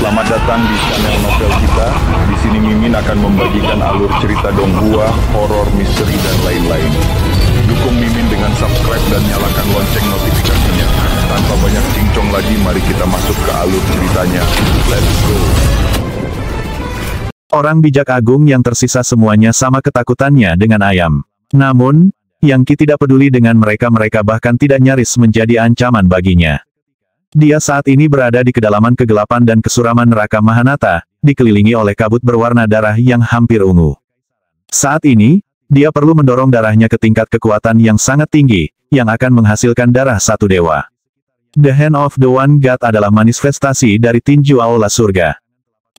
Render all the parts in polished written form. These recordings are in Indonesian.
Selamat datang di channel novel kita. Di sini Mimin akan membagikan alur cerita Donghua, horor, misteri, dan lain-lain. Dukung Mimin dengan subscribe dan nyalakan lonceng notifikasinya. Tanpa banyak cincong lagi, mari kita masuk ke alur ceritanya. Let's go. Orang bijak agung yang tersisa semuanya sama ketakutannya dengan ayam. Namun, Yang Qi tidak peduli dengan mereka bahkan tidak nyaris menjadi ancaman baginya. Dia saat ini berada di kedalaman kegelapan dan kesuraman neraka Mahanata, dikelilingi oleh kabut berwarna darah yang hampir ungu. Saat ini, dia perlu mendorong darahnya ke tingkat kekuatan yang sangat tinggi, yang akan menghasilkan darah satu dewa. The Hand of the One God adalah manifestasi dari tinju aula surga.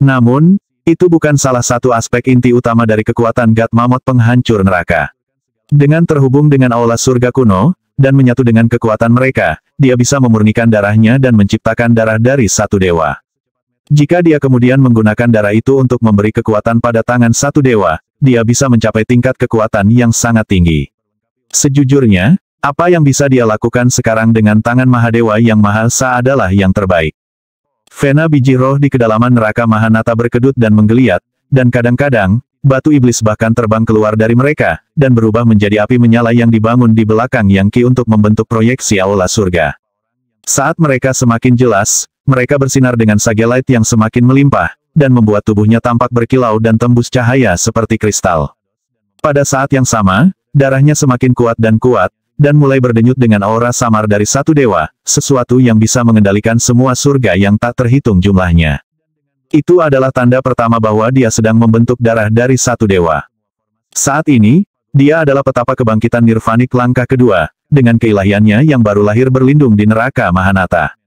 Namun, itu bukan salah satu aspek inti utama dari kekuatan God Mammoth penghancur neraka. Dengan terhubung dengan aula surga kuno, dan menyatu dengan kekuatan mereka, dia bisa memurnikan darahnya dan menciptakan darah dari satu dewa. Jika dia kemudian menggunakan darah itu untuk memberi kekuatan pada tangan satu dewa, dia bisa mencapai tingkat kekuatan yang sangat tinggi. Sejujurnya, apa yang bisa dia lakukan sekarang dengan tangan Mahadewa yang Maha Esa adalah yang terbaik. Vena biji roh di kedalaman neraka Mahanata berkedut dan menggeliat, dan kadang-kadang, batu iblis bahkan terbang keluar dari mereka, dan berubah menjadi api menyala yang dibangun di belakang Yang Qi untuk membentuk proyeksi aula surga. Saat mereka semakin jelas, mereka bersinar dengan sagelight yang semakin melimpah, dan membuat tubuhnya tampak berkilau dan tembus cahaya seperti kristal. Pada saat yang sama, darahnya semakin kuat, dan mulai berdenyut dengan aura samar dari satu dewa, sesuatu yang bisa mengendalikan semua surga yang tak terhitung jumlahnya. Itu adalah tanda pertama bahwa dia sedang membentuk darah dari satu dewa. Saat ini, dia adalah petapa kebangkitan nirvanik langkah kedua, dengan keilahiannya yang baru lahir berlindung di neraka Mahanata.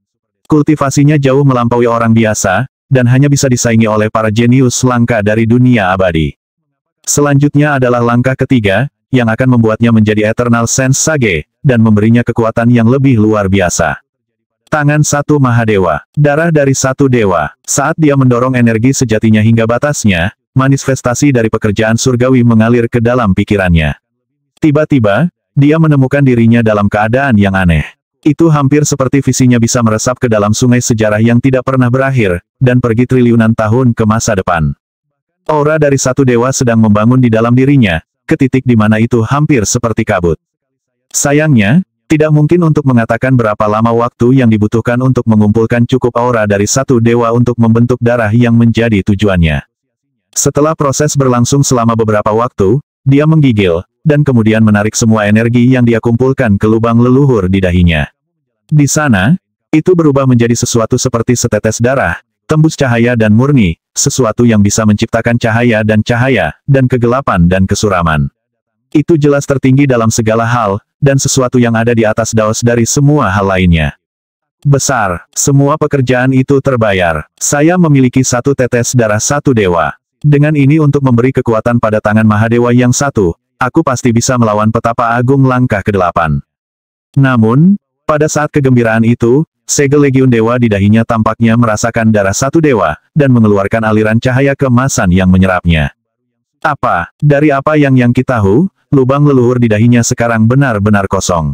Kultivasinya jauh melampaui orang biasa, dan hanya bisa disaingi oleh para jenius langka dari dunia abadi. Selanjutnya adalah langkah ketiga, yang akan membuatnya menjadi Eternal Sense Sage, dan memberinya kekuatan yang lebih luar biasa. Tangan satu Mahadewa, darah dari satu dewa. Saat dia mendorong energi sejatinya hingga batasnya, manifestasi dari pekerjaan surgawi mengalir ke dalam pikirannya. Tiba-tiba, dia menemukan dirinya dalam keadaan yang aneh. Itu hampir seperti visinya bisa meresap ke dalam sungai sejarah yang tidak pernah berakhir, dan pergi triliunan tahun ke masa depan. Aura dari satu dewa sedang membangun di dalam dirinya, ke titik di mana itu hampir seperti kabut. Sayangnya, tidak mungkin untuk mengatakan berapa lama waktu yang dibutuhkan untuk mengumpulkan cukup aura dari satu dewa untuk membentuk darah yang menjadi tujuannya. Setelah proses berlangsung selama beberapa waktu, dia menggigil, dan kemudian menarik semua energi yang dia kumpulkan ke lubang leluhur di dahinya. Di sana, itu berubah menjadi sesuatu seperti setetes darah, tembus cahaya dan murni, sesuatu yang bisa menciptakan cahaya, dan kegelapan dan kesuraman. Itu jelas tertinggi dalam segala hal, dan sesuatu yang ada di atas daos dari semua hal lainnya. Besar, semua pekerjaan itu terbayar. Saya memiliki satu tetes darah satu dewa. Dengan ini untuk memberi kekuatan pada tangan Mahadewa yang satu, aku pasti bisa melawan petapa agung langkah ke-8. Namun, pada saat kegembiraan itu, segel legiun dewa di dahinya tampaknya merasakan darah satu dewa, dan mengeluarkan aliran cahaya keemasan yang menyerapnya. Dari apa yang Yang Qi tahu, lubang leluhur di dahinya sekarang benar-benar kosong.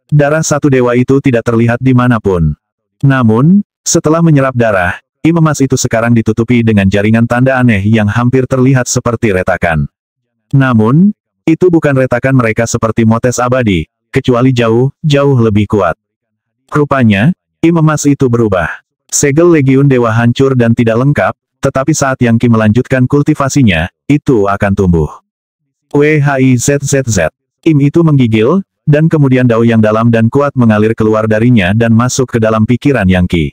Darah satu dewa itu tidak terlihat dimanapun. Namun, setelah menyerap darah, emas itu sekarang ditutupi dengan jaringan tanda aneh yang hampir terlihat seperti retakan. Namun, itu bukan retakan mereka seperti motes abadi, kecuali jauh lebih kuat. Rupanya, emas itu berubah. Segel legiun dewa hancur dan tidak lengkap, tetapi saat Yang Qi melanjutkan kultivasinya, itu akan tumbuh. WHIZZZ. Itu menggigil, dan kemudian dao yang dalam dan kuat mengalir keluar darinya dan masuk ke dalam pikiran Yang Qi.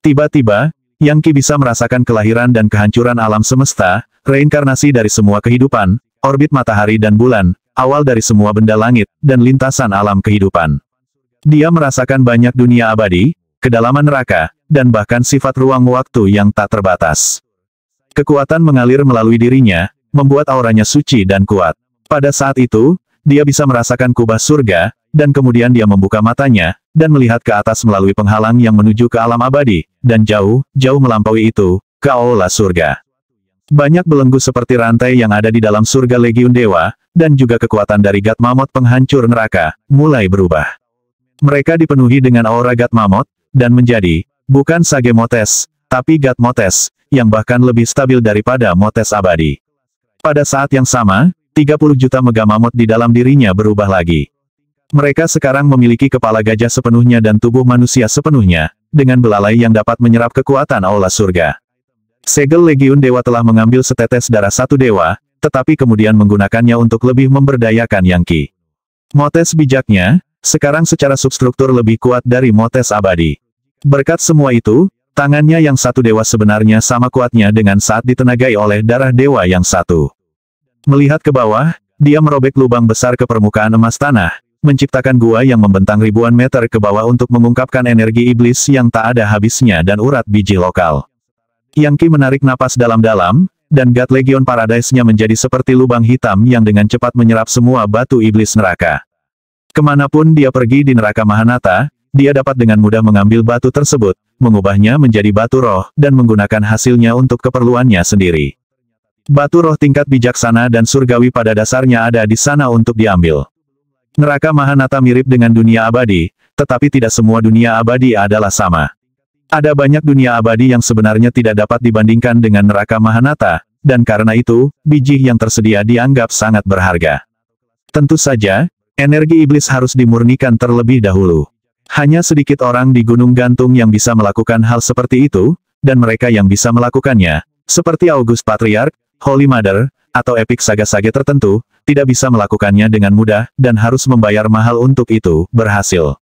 Tiba-tiba, Yang Qi bisa merasakan kelahiran dan kehancuran alam semesta, reinkarnasi dari semua kehidupan, orbit matahari dan bulan, awal dari semua benda langit, dan lintasan alam kehidupan. Dia merasakan banyak dunia abadi, kedalaman neraka, dan bahkan sifat ruang waktu yang tak terbatas. Kekuatan mengalir melalui dirinya, membuat auranya suci dan kuat. Pada saat itu, dia bisa merasakan kubah surga, dan kemudian dia membuka matanya, dan melihat ke atas melalui penghalang yang menuju ke alam abadi, dan jauh melampaui itu, ke aula surga. Banyak belenggu seperti rantai yang ada di dalam surga legiun dewa, dan juga kekuatan dari God Mammoth penghancur neraka, mulai berubah. Mereka dipenuhi dengan aura God Mammoth, dan menjadi, bukan Sage Motes, tapi God Motes, yang bahkan lebih stabil daripada Motes abadi. Pada saat yang sama, 30 juta mega mamut di dalam dirinya berubah lagi. Mereka sekarang memiliki kepala gajah sepenuhnya dan tubuh manusia sepenuhnya, dengan belalai yang dapat menyerap kekuatan aula surga. Segel Legiun Dewa telah mengambil setetes darah satu dewa, tetapi kemudian menggunakannya untuk lebih memberdayakan Yang Qi. Motes bijaknya, sekarang secara substruktur lebih kuat dari Motes abadi. Berkat semua itu, tangannya yang satu dewa sebenarnya sama kuatnya dengan saat ditenagai oleh darah dewa yang satu. Melihat ke bawah, dia merobek lubang besar ke permukaan emas tanah, menciptakan gua yang membentang ribuan meter ke bawah untuk mengungkapkan energi iblis yang tak ada habisnya dan urat biji lokal. Yang Qi menarik napas dalam-dalam, dan God Legion Paradise-nya menjadi seperti lubang hitam yang dengan cepat menyerap semua batu iblis neraka. Kemanapun dia pergi di neraka Mahanata, dia dapat dengan mudah mengambil batu tersebut, mengubahnya menjadi batu roh, dan menggunakan hasilnya untuk keperluannya sendiri. Batu roh tingkat bijaksana dan surgawi pada dasarnya ada di sana untuk diambil. Neraka Mahanata mirip dengan dunia abadi, tetapi tidak semua dunia abadi adalah sama. Ada banyak dunia abadi yang sebenarnya tidak dapat dibandingkan dengan neraka Mahanata, dan karena itu, biji yang tersedia dianggap sangat berharga. Tentu saja, energi iblis harus dimurnikan terlebih dahulu. Hanya sedikit orang di Gunung Gantung yang bisa melakukan hal seperti itu, dan mereka yang bisa melakukannya, seperti August Patriarch, Holy Mother, atau Epic Saga-Saga tertentu, tidak bisa melakukannya dengan mudah, dan harus membayar mahal untuk itu, berhasil.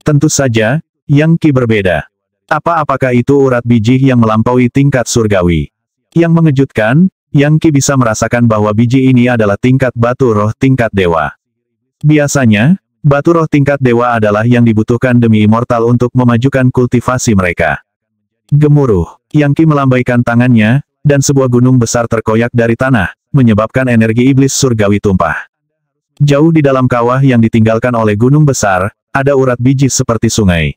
Tentu saja, Yang Qi berbeda. Apakah itu urat biji yang melampaui tingkat surgawi? Yang mengejutkan, Yang Qi bisa merasakan bahwa biji ini adalah tingkat batu roh tingkat dewa. Biasanya, batu roh tingkat dewa adalah yang dibutuhkan demi immortal untuk memajukan kultivasi mereka. Gemuruh, Yang Qi melambaikan tangannya, dan sebuah gunung besar terkoyak dari tanah, menyebabkan energi iblis surgawi tumpah. Jauh di dalam kawah yang ditinggalkan oleh gunung besar, ada urat biji seperti sungai.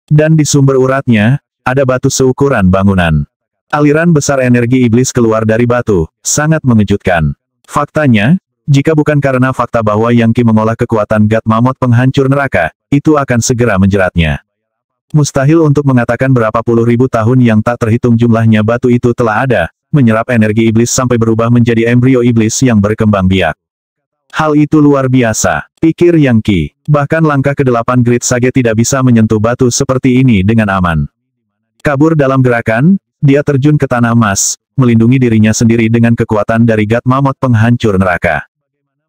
Dan di sumber uratnya, ada batu seukuran bangunan. Aliran besar energi iblis keluar dari batu, sangat mengejutkan. Faktanya, jika bukan karena fakta bahwa Yang Qi mengolah kekuatan God Mammoth penghancur neraka, itu akan segera menjeratnya. Mustahil untuk mengatakan berapa puluh ribu tahun yang tak terhitung jumlahnya batu itu telah ada, menyerap energi iblis sampai berubah menjadi embrio iblis yang berkembang biak. Hal itu luar biasa, pikir Yang Qi. Bahkan langkah ke-8 Great Sage tidak bisa menyentuh batu seperti ini dengan aman. Kabur dalam gerakan, dia terjun ke tanah emas, melindungi dirinya sendiri dengan kekuatan dari God Mammoth penghancur neraka.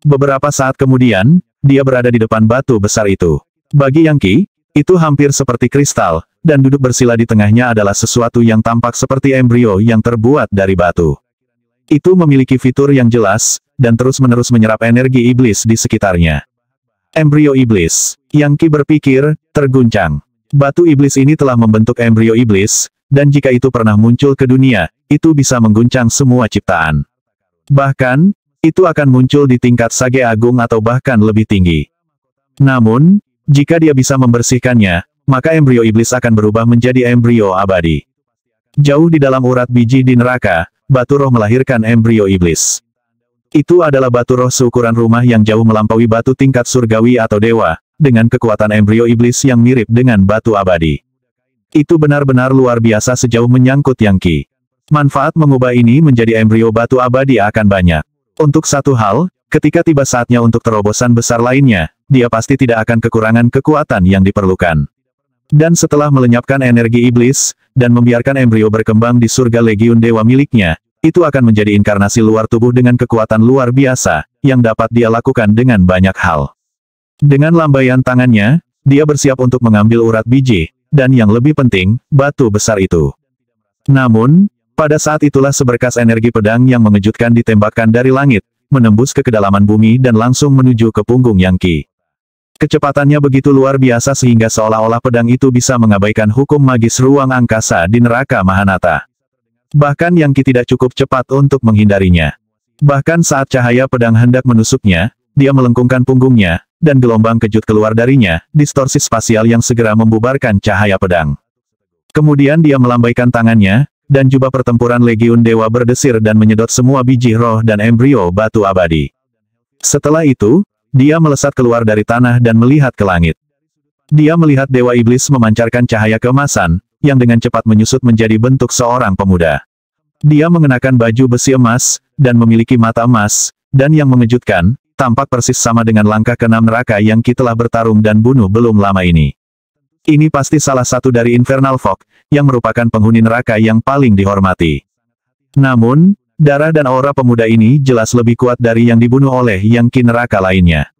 Beberapa saat kemudian, dia berada di depan batu besar itu. Bagi Yang Qi, itu hampir seperti kristal, dan duduk bersila di tengahnya adalah sesuatu yang tampak seperti embrio yang terbuat dari batu. Itu memiliki fitur yang jelas, dan terus-menerus menyerap energi iblis di sekitarnya. Embrio iblis, Yang Qi berpikir, terguncang. Batu iblis ini telah membentuk embrio iblis, dan jika itu pernah muncul ke dunia, itu bisa mengguncang semua ciptaan. Bahkan, itu akan muncul di tingkat Sage Agung atau bahkan lebih tinggi. Namun, jika dia bisa membersihkannya, maka embrio iblis akan berubah menjadi embrio abadi. Jauh di dalam urat biji di neraka, batu roh melahirkan embrio iblis. Itu adalah batu roh seukuran rumah yang jauh melampaui batu tingkat surgawi atau dewa, dengan kekuatan embrio iblis yang mirip dengan batu abadi. Itu benar-benar luar biasa sejauh menyangkut Yang Qi. Manfaat mengubah ini menjadi embrio batu abadi akan banyak. Untuk satu hal, ketika tiba saatnya untuk terobosan besar lainnya, dia pasti tidak akan kekurangan kekuatan yang diperlukan. Dan setelah melenyapkan energi iblis, dan membiarkan embrio berkembang di surga Legiun Dewa miliknya, itu akan menjadi inkarnasi luar tubuh dengan kekuatan luar biasa, yang dapat dia lakukan dengan banyak hal. Dengan lambaian tangannya, dia bersiap untuk mengambil urat biji, dan yang lebih penting, batu besar itu. Namun, pada saat itulah seberkas energi pedang yang mengejutkan ditembakkan dari langit, menembus ke kedalaman bumi dan langsung menuju ke punggung Yang Qi. Kecepatannya begitu luar biasa sehingga seolah-olah pedang itu bisa mengabaikan hukum magis ruang angkasa di neraka Mahanata. Bahkan Yang Qi tidak cukup cepat untuk menghindarinya. Bahkan saat cahaya pedang hendak menusuknya, dia melengkungkan punggungnya, dan gelombang kejut keluar darinya, distorsi spasial yang segera membubarkan cahaya pedang. Kemudian dia melambaikan tangannya, dan jubah pertempuran Legiun Dewa berdesir dan menyedot semua biji roh dan embrio batu abadi. Setelah itu, dia melesat keluar dari tanah dan melihat ke langit. Dia melihat Dewa Iblis memancarkan cahaya keemasan, yang dengan cepat menyusut menjadi bentuk seorang pemuda. Dia mengenakan baju besi emas, dan memiliki mata emas, dan yang mengejutkan, tampak persis sama dengan langkah keenam neraka yang Ki telah bertarung dan bunuh belum lama ini. Ini pasti salah satu dari Infernal Folk, yang merupakan penghuni neraka yang paling dihormati. Namun, darah dan aura pemuda ini jelas lebih kuat dari yang dibunuh oleh yang Ki neraka lainnya.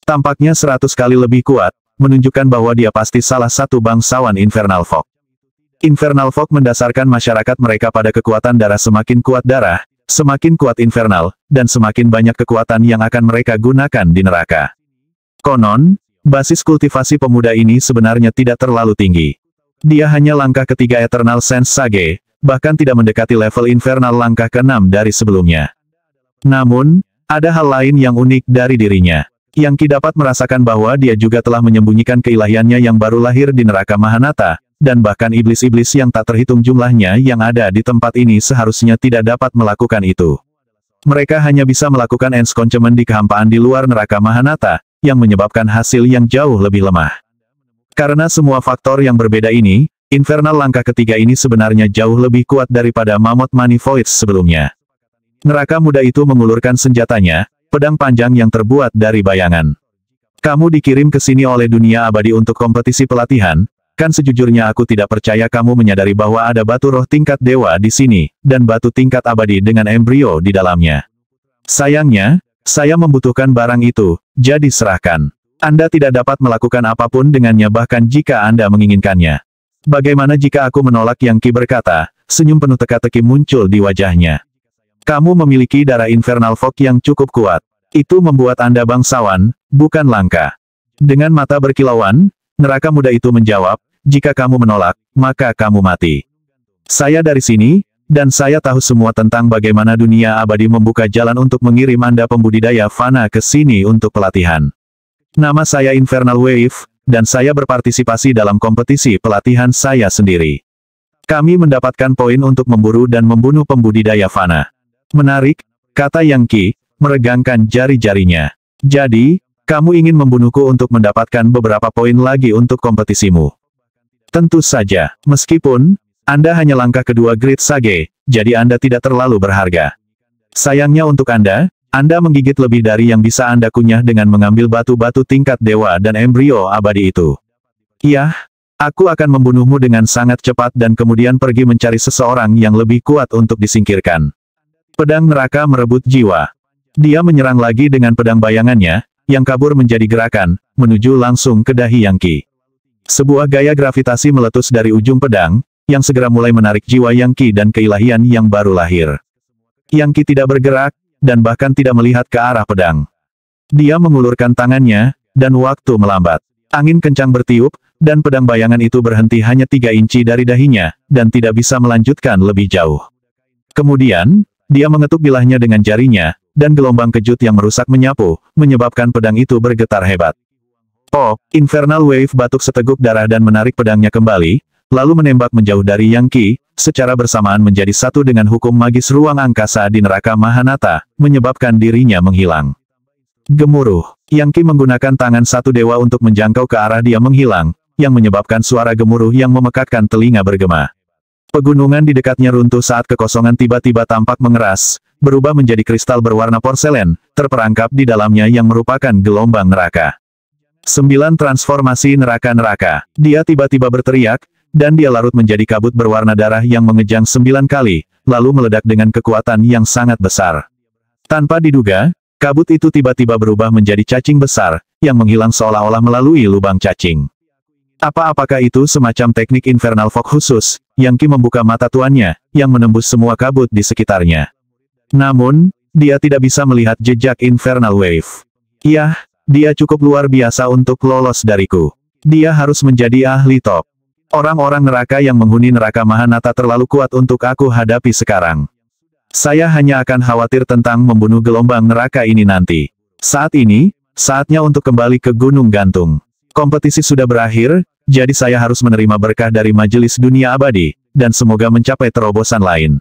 Tampaknya 100 kali lebih kuat, menunjukkan bahwa dia pasti salah satu bangsawan Infernal Folk. Infernal Folk mendasarkan masyarakat mereka pada kekuatan darah. Semakin kuat darah, semakin kuat infernal, dan semakin banyak kekuatan yang akan mereka gunakan di neraka. Konon, basis kultivasi pemuda ini sebenarnya tidak terlalu tinggi. Dia hanya langkah ketiga Eternal Sense Sage, bahkan tidak mendekati level infernal langkah ke-6 dari sebelumnya. Namun, ada hal lain yang unik dari dirinya. Yang Ki dapat merasakan bahwa dia juga telah menyembunyikan keilahiannya yang baru lahir di neraka Mahanata, dan bahkan iblis-iblis yang tak terhitung jumlahnya yang ada di tempat ini seharusnya tidak dapat melakukan itu. Mereka hanya bisa melakukan enskoncemen di kehampaan di luar neraka Mahanata, yang menyebabkan hasil yang jauh lebih lemah. Karena semua faktor yang berbeda ini, infernal langkah ketiga ini sebenarnya jauh lebih kuat daripada Mammoth Manifold sebelumnya. Neraka muda itu mengulurkan senjatanya, pedang panjang yang terbuat dari bayangan. Kamu dikirim ke sini oleh dunia abadi untuk kompetisi pelatihan. Kan sejujurnya aku tidak percaya kamu menyadari bahwa ada batu roh tingkat dewa di sini, dan batu tingkat abadi dengan embrio di dalamnya. Sayangnya, saya membutuhkan barang itu, jadi serahkan. Anda tidak dapat melakukan apapun dengannya bahkan jika Anda menginginkannya. Bagaimana jika aku menolak? Yang Ki berkata, senyum penuh teka-teki muncul di wajahnya. Kamu memiliki darah Infernal Folk yang cukup kuat. Itu membuat Anda bangsawan, bukan langka. Dengan mata berkilauan, neraka muda itu menjawab, jika kamu menolak, maka kamu mati. Saya dari sini, dan saya tahu semua tentang bagaimana dunia abadi membuka jalan untuk mengirim Anda pembudidaya fana ke sini untuk pelatihan. Nama saya Infernal Wave, dan saya berpartisipasi dalam kompetisi pelatihan saya sendiri. Kami mendapatkan poin untuk memburu dan membunuh pembudidaya fana. Menarik, kata Yang Ki, meregangkan jari-jarinya. Jadi, kamu ingin membunuhku untuk mendapatkan beberapa poin lagi untuk kompetisimu. Tentu saja, meskipun Anda hanya langkah kedua Great Sage, jadi Anda tidak terlalu berharga. Sayangnya untuk Anda menggigit lebih dari yang bisa Anda kunyah dengan mengambil batu-batu tingkat dewa dan embrio abadi itu. Iya, aku akan membunuhmu dengan sangat cepat dan kemudian pergi mencari seseorang yang lebih kuat untuk disingkirkan. Pedang neraka merebut jiwa. Dia menyerang lagi dengan pedang bayangannya, yang kabur menjadi gerakan, menuju langsung ke dahi Yang Ki. Sebuah gaya gravitasi meletus dari ujung pedang, yang segera mulai menarik jiwa Yang Ki dan keilahian yang baru lahir. Yang Ki tidak bergerak, dan bahkan tidak melihat ke arah pedang. Dia mengulurkan tangannya, dan waktu melambat. Angin kencang bertiup, dan pedang bayangan itu berhenti hanya 3 inci dari dahinya, dan tidak bisa melanjutkan lebih jauh. Kemudian, dia mengetuk bilahnya dengan jarinya, dan gelombang kejut yang merusak menyapu, menyebabkan pedang itu bergetar hebat. Pop, Infernal Wave batuk seteguk darah dan menarik pedangnya kembali, lalu menembak menjauh dari Yang Ki, secara bersamaan menjadi satu dengan hukum magis ruang angkasa di neraka Mahanata, menyebabkan dirinya menghilang. Gemuruh, Yang Ki menggunakan tangan satu dewa untuk menjangkau ke arah dia menghilang, yang menyebabkan suara gemuruh yang memekakkan telinga bergema. Pegunungan di dekatnya runtuh saat kekosongan tiba-tiba tampak mengeras, berubah menjadi kristal berwarna porselen, terperangkap di dalamnya yang merupakan gelombang neraka. 9 transformasi neraka-neraka. Dia tiba-tiba berteriak, dan dia larut menjadi kabut berwarna darah yang mengejang 9 kali, lalu meledak dengan kekuatan yang sangat besar. Tanpa diduga, kabut itu tiba-tiba berubah menjadi cacing besar, yang menghilang seolah-olah melalui lubang cacing. Apakah itu semacam teknik Infernal Folk khusus? Yang Ki membuka mata tuannya, yang menembus semua kabut di sekitarnya. Namun, dia tidak bisa melihat jejak Infernal Wave. Iya, dia cukup luar biasa untuk lolos dariku. Dia harus menjadi ahli top. Orang-orang neraka yang menghuni neraka Mahanata terlalu kuat untuk aku hadapi sekarang. Saya hanya akan khawatir tentang membunuh gelombang neraka ini nanti. Saat ini, saatnya untuk kembali ke Gunung Gantung. Kompetisi sudah berakhir, jadi saya harus menerima berkah dari Majelis Dunia Abadi, dan semoga mencapai terobosan lain.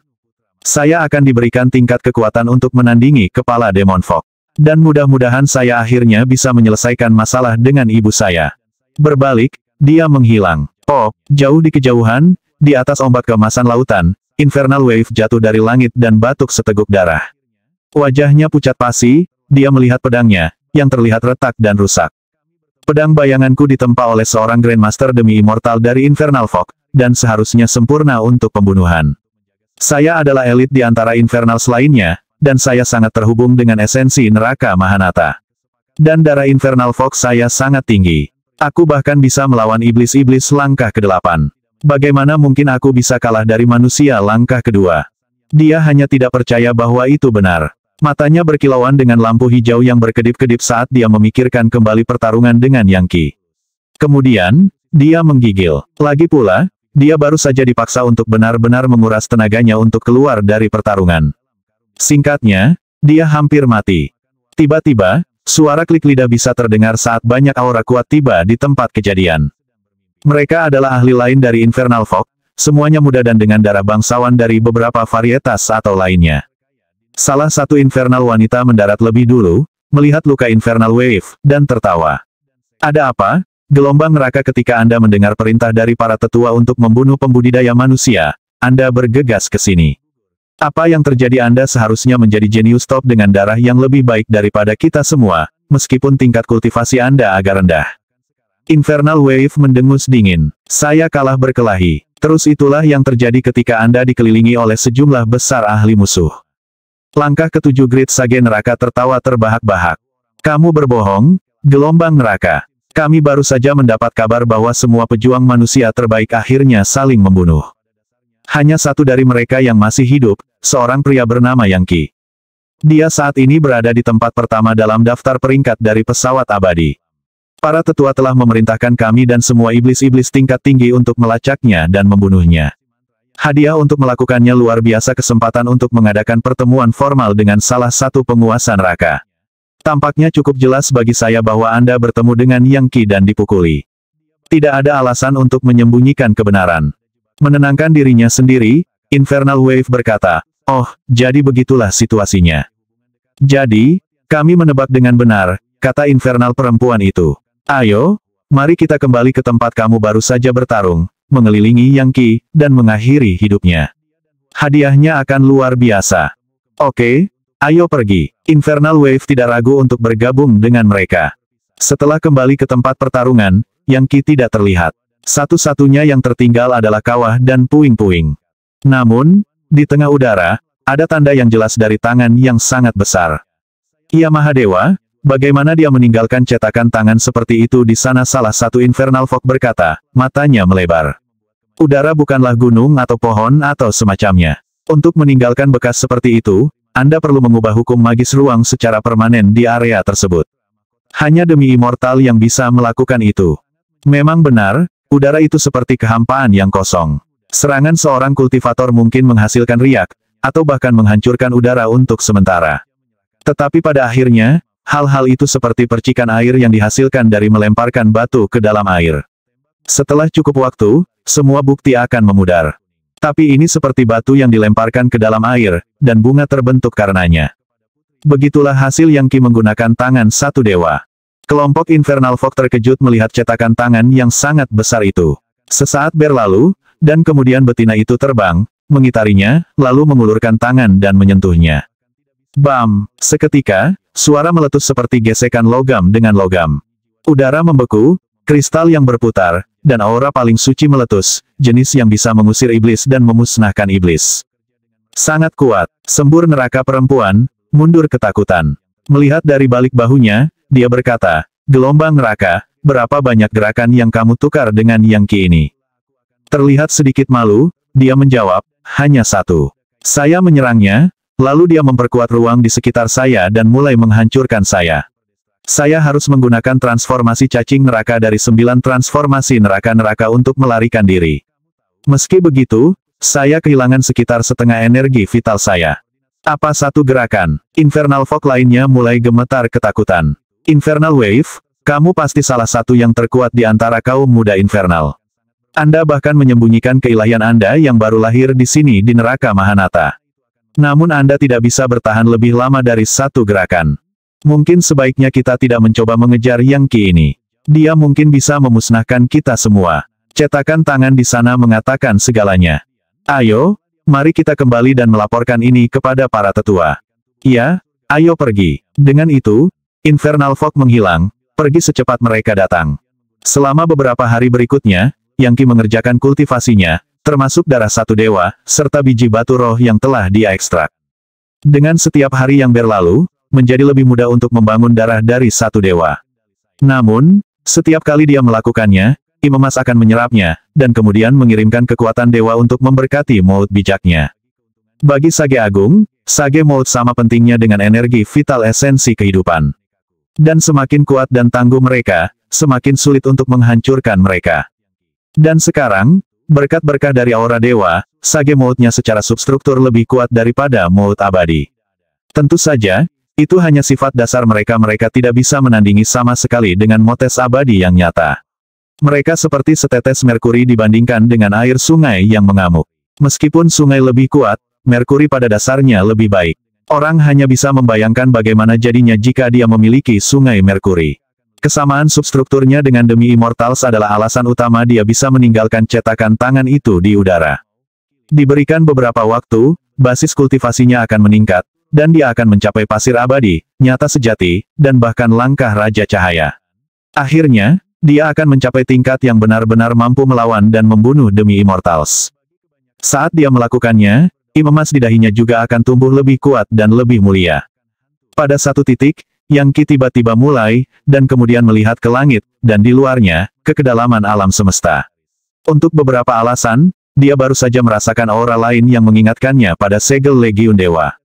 Saya akan diberikan tingkat kekuatan untuk menandingi kepala Demon Folk. Dan mudah-mudahan saya akhirnya bisa menyelesaikan masalah dengan ibu saya. Berbalik, dia menghilang. Oh, jauh di kejauhan, di atas ombak keemasan lautan, Infernal Wave jatuh dari langit dan batuk seteguk darah. Wajahnya pucat pasi, dia melihat pedangnya, yang terlihat retak dan rusak. Pedang bayanganku ditempa oleh seorang Grandmaster demi immortal dari Infernal Fog, dan seharusnya sempurna untuk pembunuhan. Saya adalah elit di antara Infernals lainnya, dan saya sangat terhubung dengan esensi neraka Mahanata. Dan darah Infernal Fog saya sangat tinggi. Aku bahkan bisa melawan iblis-iblis langkah ke-8. Bagaimana mungkin aku bisa kalah dari manusia langkah kedua? Dia hanya tidak percaya bahwa itu benar. Matanya berkilauan dengan lampu hijau yang berkedip-kedip saat dia memikirkan kembali pertarungan dengan Yang Qi. Kemudian, dia menggigil. Lagi pula, dia baru saja dipaksa untuk benar-benar menguras tenaganya untuk keluar dari pertarungan. Singkatnya, dia hampir mati. Tiba-tiba, suara klik lidah bisa terdengar saat banyak aura kuat tiba di tempat kejadian. Mereka adalah ahli lain dari Infernal Fog, semuanya muda dan dengan darah bangsawan dari beberapa varietas atau lainnya. Salah satu infernal wanita mendarat lebih dulu, melihat luka Infernal Wave, dan tertawa. Ada apa? Gelombang neraka ketika Anda mendengar perintah dari para tetua untuk membunuh pembudidaya manusia, Anda bergegas ke sini. Apa yang terjadi? Anda seharusnya menjadi jenius top dengan darah yang lebih baik daripada kita semua, meskipun tingkat kultivasi Anda agak rendah. Infernal Wave mendengus dingin. Saya kalah berkelahi. Terus itulah yang terjadi ketika Anda dikelilingi oleh sejumlah besar ahli musuh. Langkah ke-7 Great Sage neraka tertawa terbahak-bahak. Kamu berbohong, gelombang neraka. Kami baru saja mendapat kabar bahwa semua pejuang manusia terbaik akhirnya saling membunuh. Hanya satu dari mereka yang masih hidup, seorang pria bernama Yang Qi. Dia saat ini berada di tempat pertama dalam daftar peringkat dari pesawat abadi. Para tetua telah memerintahkan kami dan semua iblis-iblis tingkat tinggi untuk melacaknya dan membunuhnya. Hadiah untuk melakukannya luar biasa, kesempatan untuk mengadakan pertemuan formal dengan salah satu penguasa neraka. Tampaknya cukup jelas bagi saya bahwa Anda bertemu dengan Yang Qi dan dipukuli. Tidak ada alasan untuk menyembunyikan kebenaran. Menenangkan dirinya sendiri, Infernal Wave berkata, "Oh, jadi begitulah situasinya." "Jadi, kami menebak dengan benar," kata infernal perempuan itu. "Ayo, mari kita kembali ke tempat kamu baru saja bertarung, mengelilingi Yang Qi, dan mengakhiri hidupnya. Hadiahnya akan luar biasa." "Oke, ayo pergi." Infernal Wave tidak ragu untuk bergabung dengan mereka. Setelah kembali ke tempat pertarungan, Yang Qi tidak terlihat. Satu-satunya yang tertinggal adalah kawah dan puing-puing. Namun, di tengah udara, ada tanda yang jelas dari tangan yang sangat besar. "Ia Mahadewa, bagaimana dia meninggalkan cetakan tangan seperti itu di sana?" salah satu Infernal Fog berkata, matanya melebar. "Udara bukanlah gunung atau pohon atau semacamnya. Untuk meninggalkan bekas seperti itu, Anda perlu mengubah hukum magis ruang secara permanen di area tersebut. Hanya demi immortal yang bisa melakukan itu." Memang benar, udara itu seperti kehampaan yang kosong. Serangan seorang kultivator mungkin menghasilkan riak, atau bahkan menghancurkan udara untuk sementara. Tetapi pada akhirnya, hal-hal itu seperti percikan air yang dihasilkan dari melemparkan batu ke dalam air. Setelah cukup waktu, semua bukti akan memudar. Tapi ini seperti batu yang dilemparkan ke dalam air, dan bunga terbentuk karenanya. Begitulah hasil Yang Qi menggunakan tangan satu dewa. Kelompok Infernal Fog terkejut melihat cetakan tangan yang sangat besar itu. Sesaat berlalu, dan kemudian betina itu terbang, mengitarinya, lalu mengulurkan tangan dan menyentuhnya. Bam! Seketika, suara meletus seperti gesekan logam dengan logam. Udara membeku, kristal yang berputar, dan aura paling suci meletus, jenis yang bisa mengusir iblis dan memusnahkan iblis. Sangat kuat, sembur neraka perempuan, mundur ketakutan. Melihat dari balik bahunya, dia berkata, "Gelombang neraka, berapa banyak gerakan yang kamu tukar dengan Yang Qi ini?" Terlihat sedikit malu, dia menjawab, "Hanya satu. Saya menyerangnya, lalu dia memperkuat ruang di sekitar saya dan mulai menghancurkan saya. Saya harus menggunakan transformasi cacing neraka dari 9 transformasi neraka-neraka untuk melarikan diri. Meski begitu, saya kehilangan sekitar setengah energi vital saya." "Apa satu gerakan?" Infernal Fog lainnya mulai gemetar ketakutan. "Infernal Wave, kamu pasti salah satu yang terkuat di antara kaum muda infernal. Anda bahkan menyembunyikan keilahian Anda yang baru lahir di sini di neraka Mahanata. Namun Anda tidak bisa bertahan lebih lama dari satu gerakan. Mungkin sebaiknya kita tidak mencoba mengejar Yang Qi ini. Dia mungkin bisa memusnahkan kita semua." Cetakan tangan di sana mengatakan segalanya. Ayo, mari kita kembali dan melaporkan ini kepada para tetua. Ya, ayo pergi. Dengan itu, Infernal Fog menghilang, pergi secepat mereka datang. Selama beberapa hari berikutnya, Yang Qi mengerjakan kultivasinya, termasuk darah satu dewa, serta biji batu roh yang telah dia ekstrak. Dengan setiap hari yang berlalu, menjadi lebih mudah untuk membangun darah dari satu dewa. Namun, setiap kali dia melakukannya, Imemas akan menyerapnya, dan kemudian mengirimkan kekuatan dewa untuk memberkati maut bijaknya. Bagi Sage Agung, Sage Maut sama pentingnya dengan energi vital esensi kehidupan. Dan semakin kuat dan tangguh mereka, semakin sulit untuk menghancurkan mereka. Dan sekarang, berkat-berkah dari aura dewa, Sage Mautnya secara substruktur lebih kuat daripada maut abadi. Tentu saja, itu hanya sifat dasar mereka tidak bisa menandingi sama sekali dengan motes abadi yang nyata. Mereka seperti setetes merkuri dibandingkan dengan air sungai yang mengamuk. Meskipun sungai lebih kuat, merkuri pada dasarnya lebih baik. Orang hanya bisa membayangkan bagaimana jadinya jika dia memiliki sungai merkuri. Kesamaan substrukturnya dengan Demi Immortals adalah alasan utama dia bisa meninggalkan cetakan tangan itu di udara. Diberikan beberapa waktu, basis kultivasinya akan meningkat, dan dia akan mencapai pasir abadi, nyata sejati, dan bahkan langkah Raja Cahaya. Akhirnya, dia akan mencapai tingkat yang benar-benar mampu melawan dan membunuh Demi Immortals. Saat dia melakukannya, Imemas di dahinya juga akan tumbuh lebih kuat dan lebih mulia. Pada satu titik, Yang Qi tiba-tiba mulai, dan kemudian melihat ke langit, dan di luarnya, ke kedalaman alam semesta. Untuk beberapa alasan, dia baru saja merasakan aura lain yang mengingatkannya pada segel Legiun Dewa.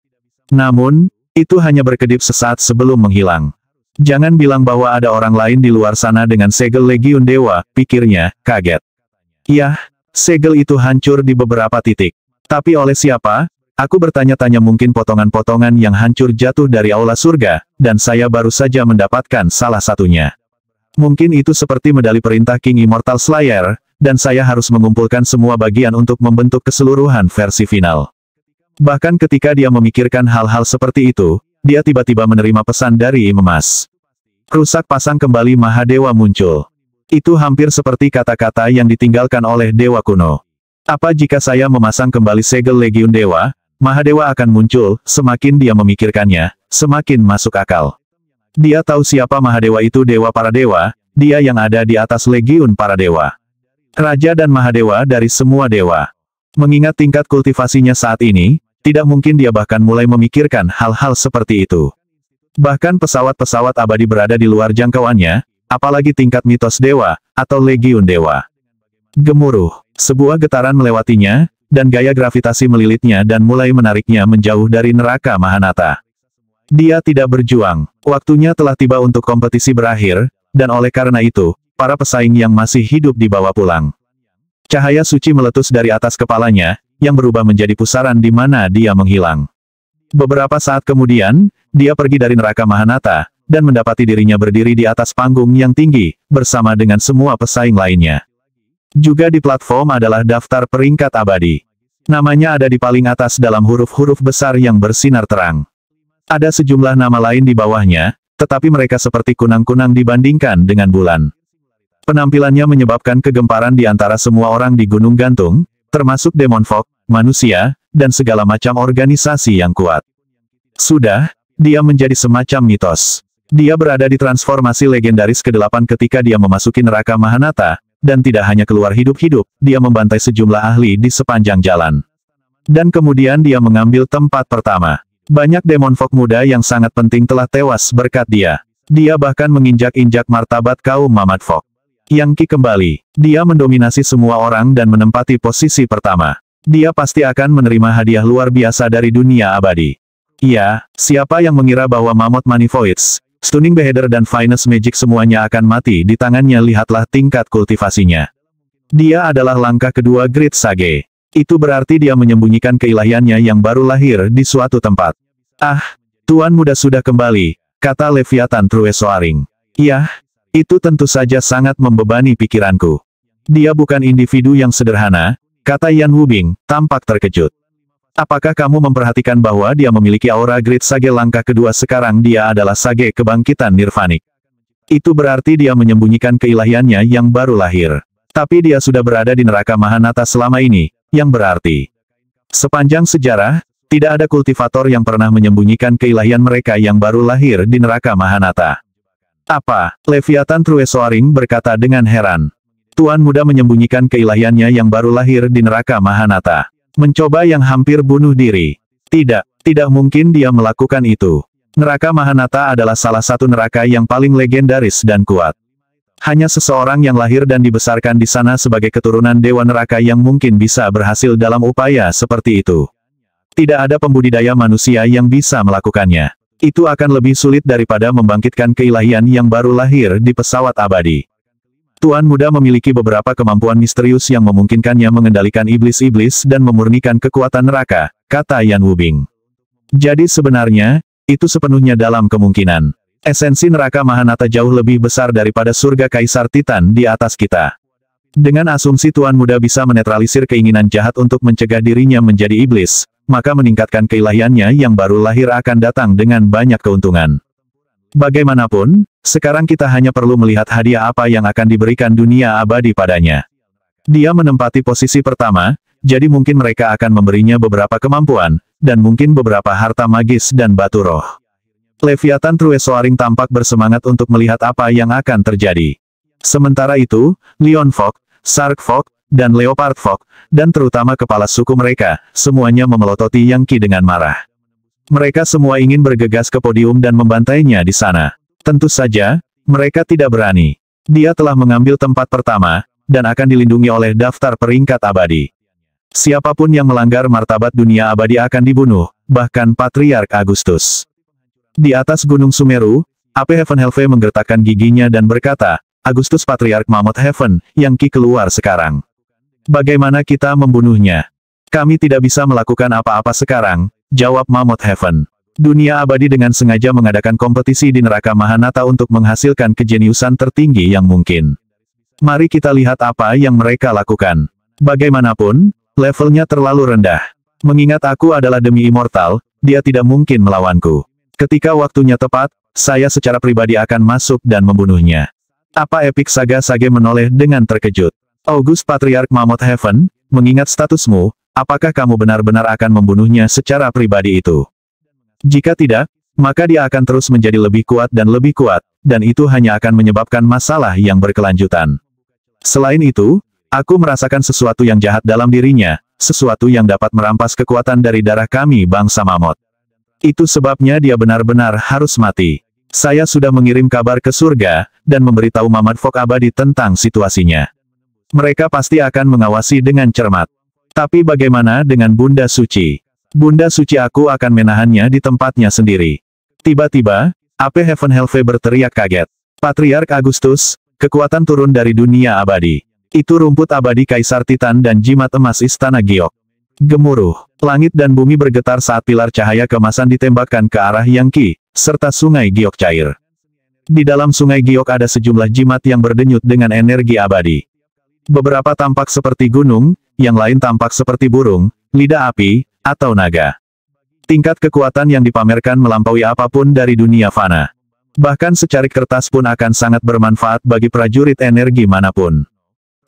Namun, itu hanya berkedip sesaat sebelum menghilang. Jangan bilang bahwa ada orang lain di luar sana dengan segel Legiun Dewa, pikirnya, kaget. Yah, segel itu hancur di beberapa titik. Tapi oleh siapa? Aku bertanya-tanya, mungkin potongan-potongan yang hancur jatuh dari aula surga, dan saya baru saja mendapatkan salah satunya. Mungkin itu seperti medali perintah King Immortal Slayer, dan saya harus mengumpulkan semua bagian untuk membentuk keseluruhan versi final. Bahkan ketika dia memikirkan hal-hal seperti itu, dia tiba-tiba menerima pesan dari Imemas. Rusak pasang kembali Mahadewa muncul. Itu hampir seperti kata-kata yang ditinggalkan oleh Dewa kuno. Apa jika saya memasang kembali segel Legiun Dewa, Mahadewa akan muncul? Semakin dia memikirkannya, semakin masuk akal. Dia tahu siapa Mahadewa itu, dewa para dewa, dia yang ada di atas Legiun para dewa. Raja dan Mahadewa dari semua dewa. Mengingat tingkat kultivasinya saat ini, tidak mungkin dia bahkan mulai memikirkan hal-hal seperti itu. Bahkan pesawat-pesawat abadi berada di luar jangkauannya, apalagi tingkat mitos dewa, atau Legiun Dewa. Gemuruh, sebuah getaran melewatinya, dan gaya gravitasi melilitnya dan mulai menariknya menjauh dari neraka Mahanata. Dia tidak berjuang, waktunya telah tiba untuk kompetisi berakhir, dan oleh karena itu, para pesaing yang masih hidup dibawa pulang. Cahaya suci meletus dari atas kepalanya, yang berubah menjadi pusaran di mana dia menghilang. Beberapa saat kemudian, dia pergi dari neraka Mahanata, dan mendapati dirinya berdiri di atas panggung yang tinggi, bersama dengan semua pesaing lainnya. Juga di platform adalah daftar peringkat abadi. Namanya ada di paling atas dalam huruf-huruf besar yang bersinar terang. Ada sejumlah nama lain di bawahnya, tetapi mereka seperti kunang-kunang dibandingkan dengan bulan. Penampilannya menyebabkan kegemparan di antara semua orang di Gunung Gantung, termasuk Demon Fog, manusia, dan segala macam organisasi yang kuat. Sudah, dia menjadi semacam mitos. Dia berada di transformasi legendaris ke-8 ketika dia memasuki neraka Mahanata, dan tidak hanya keluar hidup-hidup, dia membantai sejumlah ahli di sepanjang jalan. Dan kemudian dia mengambil tempat pertama. Banyak Demon Fog muda yang sangat penting telah tewas berkat dia. Dia bahkan menginjak-injak martabat kaum Mamad Fog. Yang Qi kembali. Dia mendominasi semua orang dan menempati posisi pertama. Dia pasti akan menerima hadiah luar biasa dari dunia abadi. Iya, siapa yang mengira bahwa Mammoth Manifoids, Stunning Beheader dan Finest Magic semuanya akan mati di tangannya? Lihatlah tingkat kultivasinya. Dia adalah langkah kedua Great Sage. Itu berarti dia menyembunyikan keilahiannya yang baru lahir di suatu tempat. Ah, Tuan Muda sudah kembali, kata Leviathan True Soaring. Yah, itu tentu saja sangat membebani pikiranku. Dia bukan individu yang sederhana, kata Yan Wubing, tampak terkejut. Apakah kamu memperhatikan bahwa dia memiliki aura Great Sage langkah kedua? Sekarang dia adalah Sage kebangkitan Nirvanik. Itu berarti dia menyembunyikan keilahiannya yang baru lahir. Tapi dia sudah berada di neraka Mahanata selama ini, yang berarti sepanjang sejarah, tidak ada kultivator yang pernah menyembunyikan keilahian mereka yang baru lahir di neraka Mahanata. Apa? Leviathan True Soaring berkata dengan heran. Tuan muda menyembunyikan keilahiannya yang baru lahir di neraka Mahanata. Mencoba yang hampir bunuh diri. Tidak mungkin dia melakukan itu. Neraka Mahanata adalah salah satu neraka yang paling legendaris dan kuat. Hanya seseorang yang lahir dan dibesarkan di sana sebagai keturunan dewa neraka yang mungkin bisa berhasil dalam upaya seperti itu. Tidak ada pembudidaya manusia yang bisa melakukannya. Itu akan lebih sulit daripada membangkitkan keilahian yang baru lahir di pesawat abadi. Tuan muda memiliki beberapa kemampuan misterius yang memungkinkannya mengendalikan iblis-iblis dan memurnikan kekuatan neraka, kata Yan Wubing. Jadi sebenarnya, itu sepenuhnya dalam kemungkinan. Esensi neraka Mahanata jauh lebih besar daripada surga Kaisar Titan di atas kita. Dengan asumsi Tuan muda bisa menetralisir keinginan jahat untuk mencegah dirinya menjadi iblis, maka meningkatkan keilahiannya yang baru lahir akan datang dengan banyak keuntungan. Bagaimanapun, sekarang kita hanya perlu melihat hadiah apa yang akan diberikan dunia abadi padanya. Dia menempati posisi pertama, jadi mungkin mereka akan memberinya beberapa kemampuan, dan mungkin beberapa harta magis dan batu roh. Leviathan True Soaring tampak bersemangat untuk melihat apa yang akan terjadi. Sementara itu, Lion Fog, Shark Fog, dan Leopard Fog, dan terutama kepala suku mereka, semuanya memelototi Yang Qi dengan marah. Mereka semua ingin bergegas ke podium dan membantainya di sana. Tentu saja, mereka tidak berani. Dia telah mengambil tempat pertama, dan akan dilindungi oleh daftar peringkat abadi. Siapapun yang melanggar martabat dunia abadi akan dibunuh, bahkan Patriark Agustus. Di atas Gunung Sumeru, Ape Heaven Helve menggertakkan giginya dan berkata, Agustus Patriark Mammoth Heaven, Yang Qi keluar sekarang. Bagaimana kita membunuhnya? Kami tidak bisa melakukan apa-apa sekarang, jawab Mammoth Heaven. Dunia abadi dengan sengaja mengadakan kompetisi di neraka Mahanata untuk menghasilkan kejeniusan tertinggi yang mungkin. Mari kita lihat apa yang mereka lakukan. Bagaimanapun, levelnya terlalu rendah. Mengingat aku adalah demi immortal, dia tidak mungkin melawanku. Ketika waktunya tepat, saya secara pribadi akan masuk dan membunuhnya. Apa Epic Saga Sage menoleh dengan terkejut. August Patriark Mammoth Heaven, mengingat statusmu, apakah kamu benar-benar akan membunuhnya secara pribadi itu? Jika tidak, maka dia akan terus menjadi lebih kuat, dan itu hanya akan menyebabkan masalah yang berkelanjutan. Selain itu, aku merasakan sesuatu yang jahat dalam dirinya, sesuatu yang dapat merampas kekuatan dari darah kami bangsa Mammoth. Itu sebabnya dia benar-benar harus mati. Saya sudah mengirim kabar ke surga, dan memberitahu Mammoth Fog abadi tentang situasinya. Mereka pasti akan mengawasi dengan cermat. Tapi bagaimana dengan Bunda Suci? Bunda Suci aku akan menahannya di tempatnya sendiri. Tiba-tiba, Ape Heaven Helve berteriak kaget. Patriark Agustus, kekuatan turun dari dunia abadi. Itu rumput abadi Kaisar Titan dan jimat emas Istana Giok. Gemuruh, langit dan bumi bergetar saat pilar cahaya kemasan ditembakkan ke arah Yang Qi, serta sungai Giok cair. Di dalam sungai Giok ada sejumlah jimat yang berdenyut dengan energi abadi. Beberapa tampak seperti gunung, yang lain tampak seperti burung, lidah api, atau naga. Tingkat kekuatan yang dipamerkan melampaui apapun dari dunia fana. Bahkan secarik kertas pun akan sangat bermanfaat bagi prajurit energi manapun.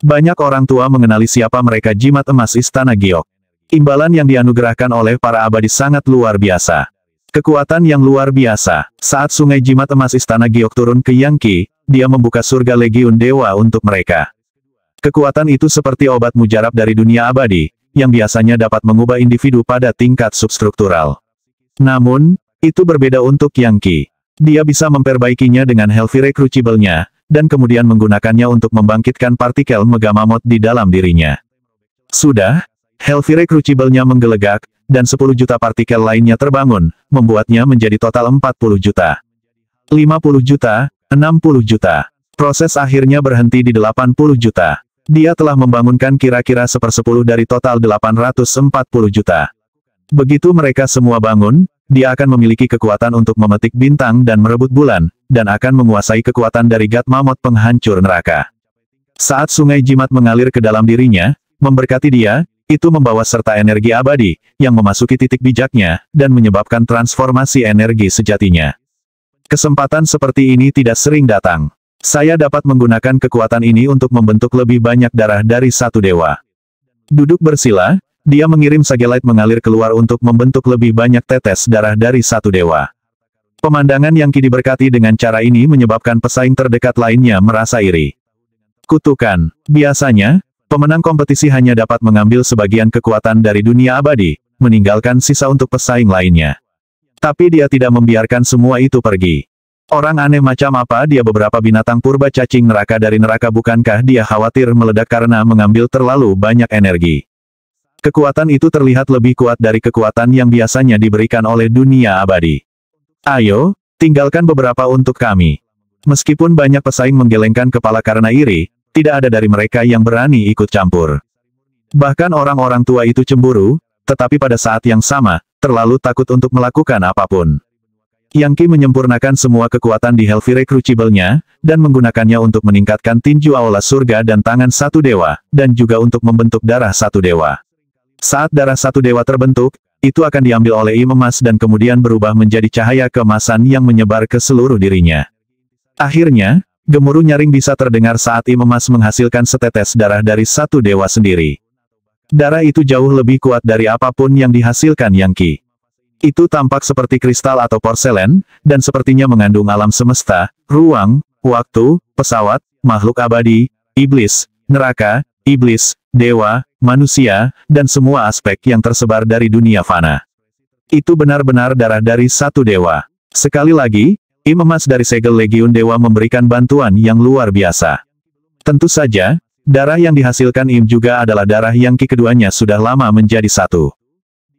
Banyak orang tua mengenali siapa mereka jimat emas Istana Giok. Imbalan yang dianugerahkan oleh para abadi sangat luar biasa. Kekuatan yang luar biasa. Saat sungai jimat emas Istana Giok turun ke Yang Qi, dia membuka surga legiun dewa untuk mereka. Kekuatan itu seperti obat mujarab dari dunia abadi, yang biasanya dapat mengubah individu pada tingkat substruktural. Namun, itu berbeda untuk Yang Qi. Dia bisa memperbaikinya dengan Helvire Crucible-nya, dan kemudian menggunakannya untuk membangkitkan partikel Megamammoth di dalam dirinya. Sudah, Helvire Crucible-nya menggelegak, dan 10 juta partikel lainnya terbangun, membuatnya menjadi total 40 juta. 50 juta, 60 juta. Proses akhirnya berhenti di 80 juta. Dia telah membangunkan kira-kira 1/10 dari total 840 juta. Begitu mereka semua bangun, dia akan memiliki kekuatan untuk memetik bintang dan merebut bulan, dan akan menguasai kekuatan dari God Mammoth penghancur neraka. Saat sungai jimat mengalir ke dalam dirinya, memberkati dia, itu membawa serta energi abadi, yang memasuki titik bijaknya, dan menyebabkan transformasi energi sejatinya. Kesempatan seperti ini tidak sering datang. Saya dapat menggunakan kekuatan ini untuk membentuk lebih banyak darah dari satu dewa. Duduk bersila, dia mengirim Sagelite mengalir keluar untuk membentuk lebih banyak tetes darah dari satu dewa. Pemandangan yang diberkati dengan cara ini menyebabkan pesaing terdekat lainnya merasa iri. Kutukan. Biasanya, pemenang kompetisi hanya dapat mengambil sebagian kekuatan dari dunia abadi, meninggalkan sisa untuk pesaing lainnya. Tapi dia tidak membiarkan semua itu pergi. Orang aneh macam apa dia? Beberapa binatang purba cacing neraka dari neraka, bukankah dia khawatir meledak karena mengambil terlalu banyak energi? Kekuatan itu terlihat lebih kuat dari kekuatan yang biasanya diberikan oleh dunia abadi. Ayo, tinggalkan beberapa untuk kami. Meskipun banyak pesaing menggelengkan kepala karena iri, tidak ada dari mereka yang berani ikut campur. Bahkan orang-orang tua itu cemburu, tetapi pada saat yang sama, terlalu takut untuk melakukan apapun. Yang Qi menyempurnakan semua kekuatan di Hellfire Crucible-nya, dan menggunakannya untuk meningkatkan tinju aula surga dan tangan satu dewa, dan juga untuk membentuk darah satu dewa. Saat darah satu dewa terbentuk, itu akan diambil oleh Im emas dan kemudian berubah menjadi cahaya keemasan yang menyebar ke seluruh dirinya. Akhirnya, gemuruh nyaring bisa terdengar saat Im emas menghasilkan setetes darah dari satu dewa sendiri. Darah itu jauh lebih kuat dari apapun yang dihasilkan Yang Qi. Itu tampak seperti kristal atau porselen, dan sepertinya mengandung alam semesta, ruang, waktu, pesawat, makhluk abadi, iblis, neraka, iblis, dewa, manusia, dan semua aspek yang tersebar dari dunia fana. Itu benar-benar darah dari satu dewa. Sekali lagi, Im emas dari segel Legiun Dewa memberikan bantuan yang luar biasa. Tentu saja, darah yang dihasilkan Im juga adalah darah Yang Qi, keduanya sudah lama menjadi satu.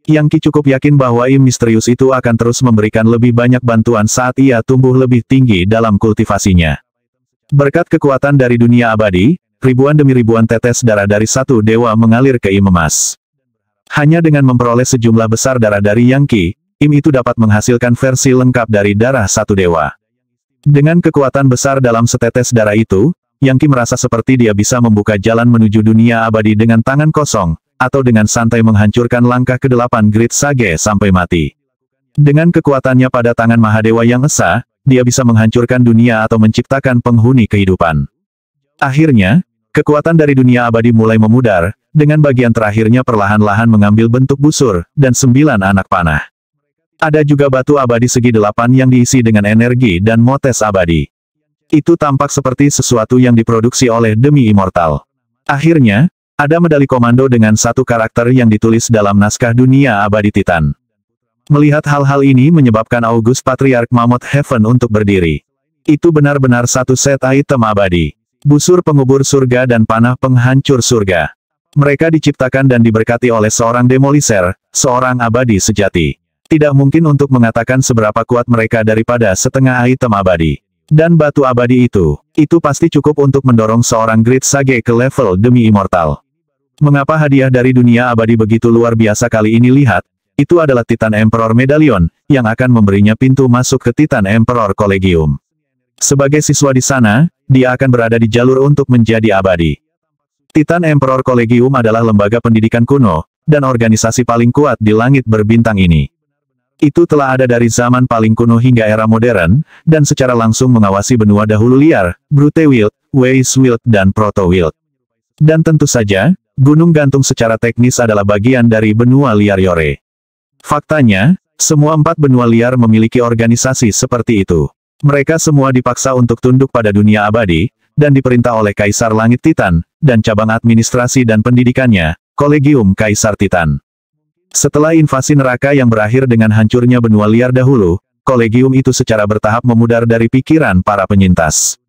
Yang Qi cukup yakin bahwa Im misterius itu akan terus memberikan lebih banyak bantuan saat ia tumbuh lebih tinggi dalam kultivasinya. Berkat kekuatan dari dunia abadi, ribuan demi ribuan tetes darah dari satu dewa mengalir ke Im emas. Hanya dengan memperoleh sejumlah besar darah dari Yang Qi, Im itu dapat menghasilkan versi lengkap dari darah satu dewa. Dengan kekuatan besar dalam setetes darah itu, Yang Qi merasa seperti dia bisa membuka jalan menuju dunia abadi dengan tangan kosong, atau dengan santai menghancurkan langkah ke-8 Great Sage sampai mati. Dengan kekuatannya pada tangan Mahadewa yang esa, dia bisa menghancurkan dunia atau menciptakan penghuni kehidupan. Akhirnya, kekuatan dari dunia abadi mulai memudar, dengan bagian terakhirnya perlahan-lahan mengambil bentuk busur, dan 9 anak panah. Ada juga batu abadi segi 8 yang diisi dengan energi dan motes abadi. Itu tampak seperti sesuatu yang diproduksi oleh Demi Immortal. Akhirnya, ada medali komando dengan satu karakter yang ditulis dalam naskah dunia abadi Titan. Melihat hal-hal ini menyebabkan August Patriarch Mammoth Heaven untuk berdiri. Itu benar-benar satu set item abadi. Busur pengubur surga dan panah penghancur surga. Mereka diciptakan dan diberkati oleh seorang demoliser, seorang abadi sejati. Tidak mungkin untuk mengatakan seberapa kuat mereka daripada setengah item abadi. Dan batu abadi itu pasti cukup untuk mendorong seorang Great Sage ke level Demi Immortal. Mengapa hadiah dari dunia abadi begitu luar biasa kali ini? Lihat, itu adalah Titan Emperor Medallion, yang akan memberinya pintu masuk ke Titan Emperor Collegium. Sebagai siswa di sana, dia akan berada di jalur untuk menjadi abadi. Titan Emperor Collegium adalah lembaga pendidikan kuno, dan organisasi paling kuat di langit berbintang ini. Itu telah ada dari zaman paling kuno hingga era modern, dan secara langsung mengawasi benua dahulu liar, Brute Wild, Weiss Wild dan Proto Wild. Dan tentu saja, Gunung Gantung secara teknis adalah bagian dari benua liar Yore. Faktanya, semua 4 benua liar memiliki organisasi seperti itu. Mereka semua dipaksa untuk tunduk pada dunia abadi, dan diperintah oleh Kaisar Langit Titan, dan cabang administrasi dan pendidikannya, Kolegium Kaisar Titan. Setelah invasi neraka yang berakhir dengan hancurnya benua liar dahulu, Kolegium itu secara bertahap memudar dari pikiran para penyintas.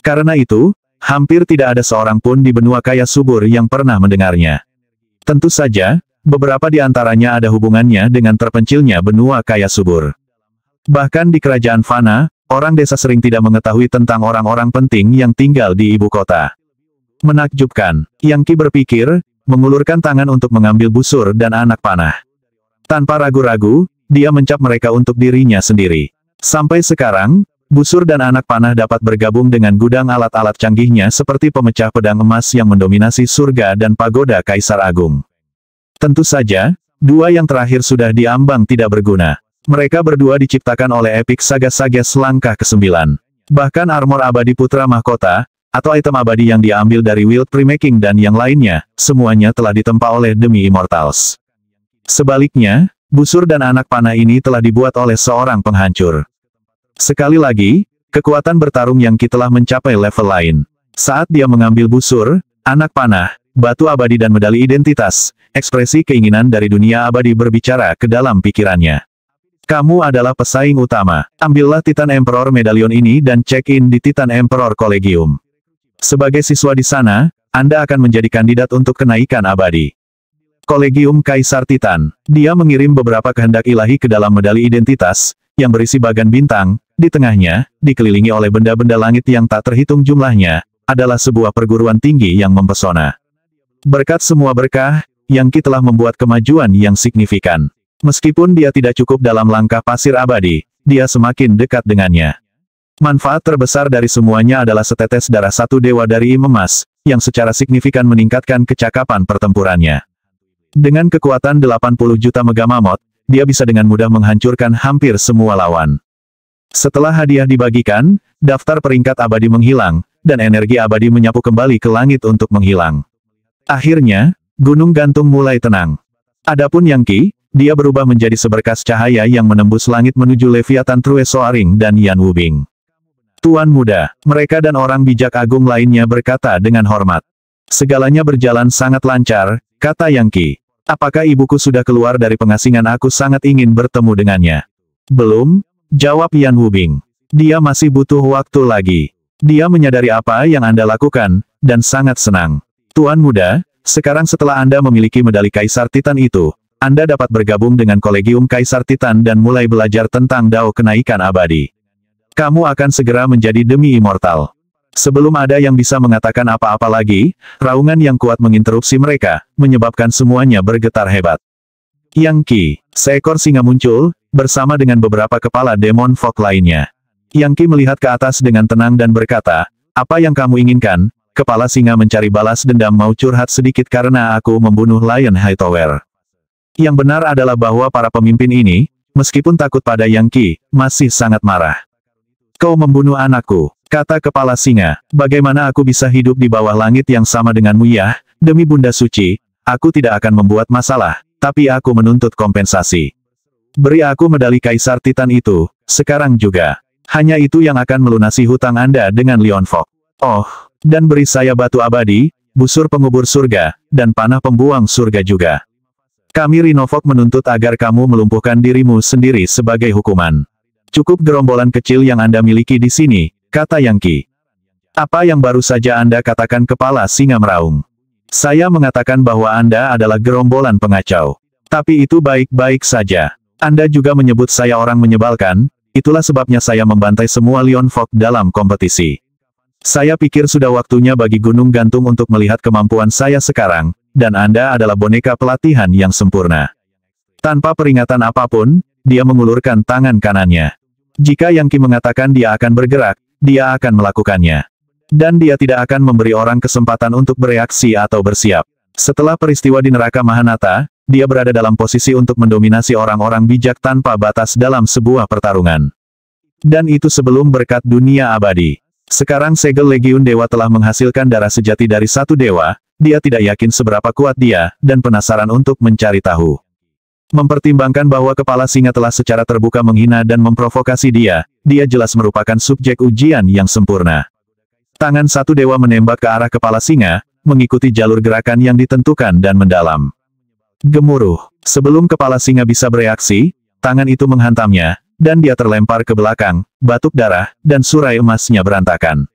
Karena itu, hampir tidak ada seorang pun di benua kaya subur yang pernah mendengarnya. Tentu saja, beberapa di antaranya ada hubungannya dengan terpencilnya benua kaya subur. Bahkan di kerajaan Fana, orang desa sering tidak mengetahui tentang orang-orang penting yang tinggal di ibu kota. Menakjubkan, Yang Qi berpikir, mengulurkan tangan untuk mengambil busur dan anak panah. Tanpa ragu-ragu, dia mencap mereka untuk dirinya sendiri. Sampai sekarang, busur dan anak panah dapat bergabung dengan gudang alat-alat canggihnya seperti pemecah pedang emas yang mendominasi surga dan pagoda Kaisar Agung. Tentu saja, 2 yang terakhir sudah diambang tidak berguna. Mereka berdua diciptakan oleh Epic Saga Sages langkah ke-9. Bahkan armor abadi putra mahkota, atau item abadi yang dia ambil dari Wild Premaking dan yang lainnya, semuanya telah ditempa oleh demi Immortals. Sebaliknya, busur dan anak panah ini telah dibuat oleh seorang penghancur. Sekali lagi, kekuatan bertarung yang telah mencapai level lain. Saat dia mengambil busur, anak panah, batu abadi dan medali identitas, ekspresi keinginan dari dunia abadi berbicara ke dalam pikirannya. Kamu adalah pesaing utama. Ambillah Titan Emperor Medallion ini dan check-in di Titan Emperor Collegium. Sebagai siswa di sana, Anda akan menjadi kandidat untuk kenaikan abadi. Kolegium Kaisar Titan. Dia mengirim beberapa kehendak ilahi ke dalam medali identitas, yang berisi bagan bintang, di tengahnya, dikelilingi oleh benda-benda langit yang tak terhitung jumlahnya, adalah sebuah perguruan tinggi yang mempesona. Berkat semua berkah, Yang telah membuat kemajuan yang signifikan. Meskipun dia tidak cukup dalam langkah pasir abadi, dia semakin dekat dengannya. Manfaat terbesar dari semuanya adalah setetes darah satu dewa dari Im Emas, yang secara signifikan meningkatkan kecakapan pertempurannya. Dengan kekuatan 80 juta megamamot, dia bisa dengan mudah menghancurkan hampir semua lawan. Setelah hadiah dibagikan, daftar peringkat abadi menghilang, dan energi abadi menyapu kembali ke langit untuk menghilang. Akhirnya, gunung gantung mulai tenang. Adapun Yang Qi, dia berubah menjadi seberkas cahaya yang menembus langit menuju Leviathan True Soaring dan Yan Wubing. Tuan muda, mereka dan orang bijak agung lainnya berkata dengan hormat. Segalanya berjalan sangat lancar, kata Yang Qi. Apakah ibuku sudah keluar dari pengasingan? Aku sangat ingin bertemu dengannya. Belum, jawab Yan Wubing. Dia masih butuh waktu lagi. Dia menyadari apa yang Anda lakukan, dan sangat senang. Tuan muda, sekarang setelah Anda memiliki medali Kaisar Titan itu, Anda dapat bergabung dengan Kolegium Kaisar Titan dan mulai belajar tentang Dao Kenaikan Abadi. Kamu akan segera menjadi demi immortal. Sebelum ada yang bisa mengatakan apa-apa lagi, raungan yang kuat menginterupsi mereka, menyebabkan semuanya bergetar hebat. Yang Qi, seekor singa muncul, bersama dengan beberapa kepala demon fog lainnya. Yang Qi melihat ke atas dengan tenang dan berkata, apa yang kamu inginkan? Kepala singa mencari balas dendam, mau curhat sedikit karena aku membunuh Lion Hightower. Yang benar adalah bahwa para pemimpin ini, meskipun takut pada Yang Qi, masih sangat marah. Kau membunuh anakku, kata kepala singa. Bagaimana aku bisa hidup di bawah langit yang sama denganmu ya? Demi Bunda Suci, aku tidak akan membuat masalah, tapi aku menuntut kompensasi. Beri aku medali Kaisar Titan itu, sekarang juga. Hanya itu yang akan melunasi hutang Anda dengan Leon Fog. Oh, dan beri saya batu abadi, busur pengubur surga, dan panah pembuang surga juga. Kami Rinovok menuntut agar kamu melumpuhkan dirimu sendiri sebagai hukuman. Cukup gerombolan kecil yang Anda miliki di sini, kata Yang Qi. Apa yang baru saja Anda katakan? Kepala singa meraung. Saya mengatakan bahwa Anda adalah gerombolan pengacau. Tapi itu baik-baik saja. Anda juga menyebut saya orang menyebalkan, itulah sebabnya saya membantai semua Leon Fog dalam kompetisi. Saya pikir sudah waktunya bagi Gunung Gantung untuk melihat kemampuan saya sekarang, dan Anda adalah boneka pelatihan yang sempurna. Tanpa peringatan apapun, dia mengulurkan tangan kanannya. Jika Yang Qi mengatakan dia akan bergerak, dia akan melakukannya. Dan dia tidak akan memberi orang kesempatan untuk bereaksi atau bersiap. Setelah peristiwa di neraka Mahanata, dia berada dalam posisi untuk mendominasi orang-orang bijak tanpa batas dalam sebuah pertarungan. Dan itu sebelum berkat dunia abadi. Sekarang segel Legiun Dewa telah menghasilkan darah sejati dari satu dewa, dia tidak yakin seberapa kuat dia, dan penasaran untuk mencari tahu. Mempertimbangkan bahwa kepala singa telah secara terbuka menghina dan memprovokasi dia jelas merupakan subjek ujian yang sempurna. Tangan satu dewa menembak ke arah kepala singa, mengikuti jalur gerakan yang ditentukan dan mendalam. Gemuruh. Sebelum kepala singa bisa bereaksi, tangan itu menghantamnya, dan dia terlempar ke belakang, batuk darah, dan surai emasnya berantakan.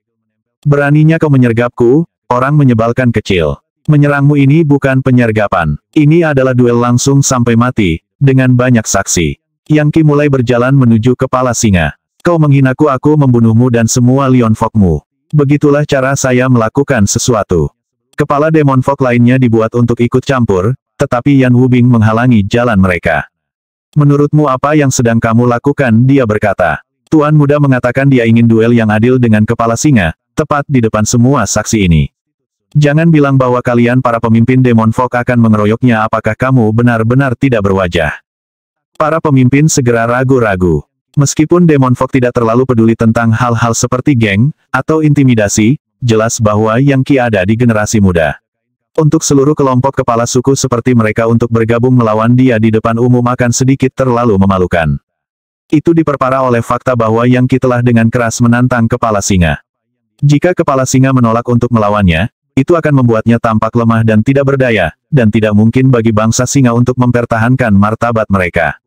Beraninya kau menyergapku, orang menyebalkan kecil. Menyerangmu ini bukan penyergapan. Ini adalah duel langsung sampai mati, dengan banyak saksi. Yang Qi mulai berjalan menuju kepala singa. Kau menghinaku, aku membunuhmu dan semua Leon Fogmu. Begitulah cara saya melakukan sesuatu. Kepala Demon Fog lainnya dibuat untuk ikut campur, tetapi Yan Wubing menghalangi jalan mereka. Menurutmu apa yang sedang kamu lakukan? Dia berkata. Tuan muda mengatakan dia ingin duel yang adil dengan kepala singa, tepat di depan semua saksi ini. Jangan bilang bahwa kalian para pemimpin Demon Fog akan mengeroyoknya. Apakah kamu benar-benar tidak berwajah? Para pemimpin segera ragu-ragu. Meskipun Demon Fog tidak terlalu peduli tentang hal-hal seperti geng, atau intimidasi, jelas bahwa Yang Qi ada di generasi muda. Untuk seluruh kelompok kepala suku seperti mereka untuk bergabung melawan dia di depan umum akan sedikit terlalu memalukan. Itu diperparah oleh fakta bahwa Yang Qi telah dengan keras menantang kepala singa. Jika kepala singa menolak untuk melawannya, itu akan membuatnya tampak lemah dan tidak berdaya, dan tidak mungkin bagi bangsa singa untuk mempertahankan martabat mereka.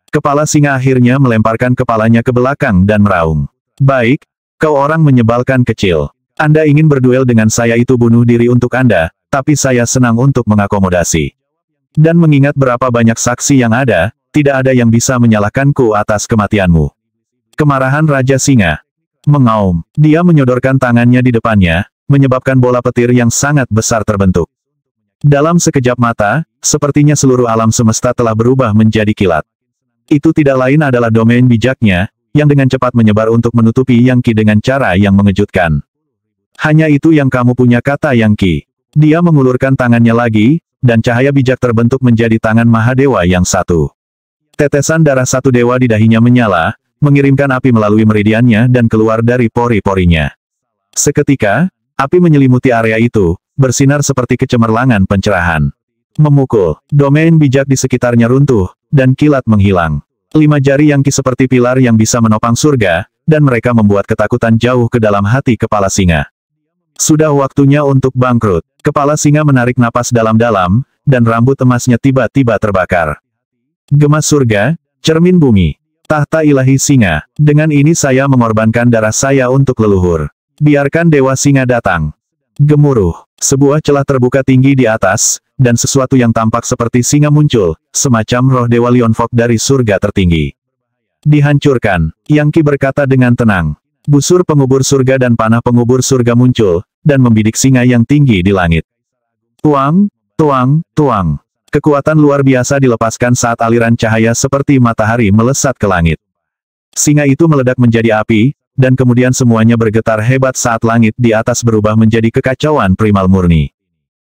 Kepala singa akhirnya melemparkan kepalanya ke belakang dan meraung. Baik, kau orang menyebalkan kecil. Anda ingin berduel dengan saya itu bunuh diri untuk Anda, tapi saya senang untuk mengakomodasi. Dan mengingat berapa banyak saksi yang ada, tidak ada yang bisa menyalahkanku atas kematianmu. Kemarahan Raja Singa mengaum. Dia menyodorkan tangannya di depannya, menyebabkan bola petir yang sangat besar terbentuk. Dalam sekejap mata, sepertinya seluruh alam semesta telah berubah menjadi kilat. Itu tidak lain adalah domain bijaknya, yang dengan cepat menyebar untuk menutupi Yang Qi dengan cara yang mengejutkan. Hanya itu yang kamu punya, kata Yang Qi. Dia mengulurkan tangannya lagi, dan cahaya bijak terbentuk menjadi tangan Mahadewa yang satu. Tetesan darah satu dewa di dahinya menyala, mengirimkan api melalui meridiannya dan keluar dari pori-porinya. Seketika, api menyelimuti area itu, bersinar seperti kecemerlangan pencerahan. Memukul, domain bijak di sekitarnya runtuh, dan kilat menghilang. 5 jari Yang Qi seperti pilar yang bisa menopang surga, dan mereka membuat ketakutan jauh ke dalam hati kepala singa. Sudah waktunya untuk bangkrut. Kepala singa menarik napas dalam-dalam, dan rambut emasnya tiba-tiba terbakar. Gemas surga, cermin bumi, tahta ilahi singa. Dengan ini saya mengorbankan darah saya untuk leluhur. Biarkan dewa singa datang. Gemuruh, sebuah celah terbuka tinggi di atas, dan sesuatu yang tampak seperti singa muncul, semacam roh dewa Leon Fog dari surga tertinggi. Dihancurkan, Yang Qi berkata dengan tenang. Busur pengubur surga dan panah pengubur surga muncul, dan membidik singa yang tinggi di langit. Tuang, tuang, tuang. Kekuatan luar biasa dilepaskan saat aliran cahaya seperti matahari melesat ke langit. Singa itu meledak menjadi api, dan kemudian semuanya bergetar hebat saat langit di atas berubah menjadi kekacauan primal murni.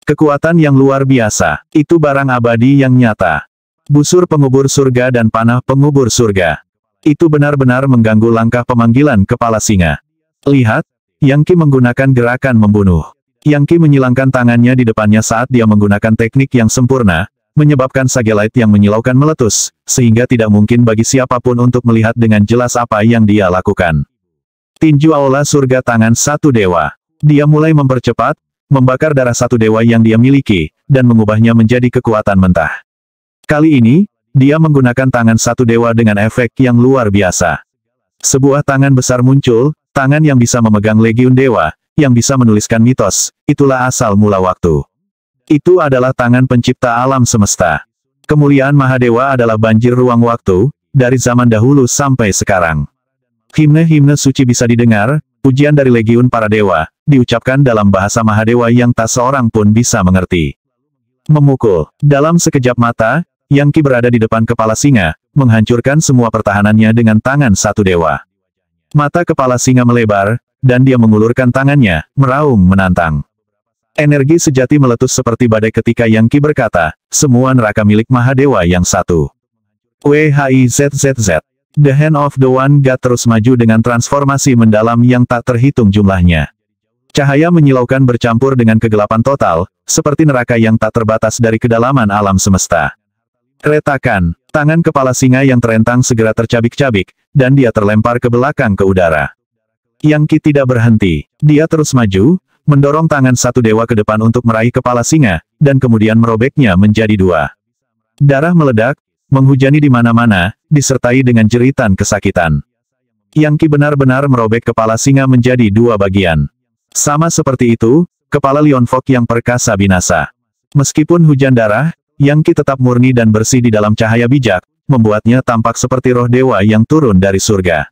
Kekuatan yang luar biasa, itu barang abadi yang nyata. Busur pengubur surga dan panah pengubur surga. Itu benar-benar mengganggu langkah pemanggilan kepala singa. Lihat, Yang Qi menggunakan gerakan membunuh. Yang Qi menyilangkan tangannya di depannya saat dia menggunakan teknik yang sempurna, menyebabkan Sagelite yang menyilaukan meletus, sehingga tidak mungkin bagi siapapun untuk melihat dengan jelas apa yang dia lakukan. Tinju aula surga tangan satu dewa. Dia mulai mempercepat, membakar darah satu dewa yang dia miliki, dan mengubahnya menjadi kekuatan mentah. Kali ini, dia menggunakan tangan satu dewa dengan efek yang luar biasa. Sebuah tangan besar muncul, tangan yang bisa memegang legiun dewa, yang bisa menuliskan mitos, itulah asal mula waktu. Itu adalah tangan pencipta alam semesta. Kemuliaan Mahadewa adalah banjir ruang waktu, dari zaman dahulu sampai sekarang. Himne-himne suci bisa didengar, pujian dari legiun para dewa, diucapkan dalam bahasa Mahadewa yang tak seorang pun bisa mengerti. Memukul, dalam sekejap mata, Yang Qi berada di depan kepala singa, menghancurkan semua pertahanannya dengan tangan satu dewa. Mata kepala singa melebar, dan dia mengulurkan tangannya, meraung menantang. Energi sejati meletus seperti badai ketika Yang Qi berkata, semua neraka milik Mahadewa yang satu. WHIZZZ. The Hand of the One God terus maju dengan transformasi mendalam yang tak terhitung jumlahnya. Cahaya menyilaukan bercampur dengan kegelapan total, seperti neraka yang tak terbatas dari kedalaman alam semesta. Retakan, tangan kepala singa yang terentang segera tercabik-cabik, dan dia terlempar ke belakang ke udara. Yang Qi tidak berhenti, dia terus maju, mendorong tangan satu dewa ke depan untuk meraih kepala singa, dan kemudian merobeknya menjadi dua. Darah meledak, menghujani di mana-mana, disertai dengan jeritan kesakitan. Yang Qi benar-benar merobek kepala singa menjadi dua bagian. Sama seperti itu, kepala Leon Fog yang perkasa binasa. Meskipun hujan darah, Yang Qi tetap murni dan bersih di dalam cahaya bijak, membuatnya tampak seperti roh dewa yang turun dari surga.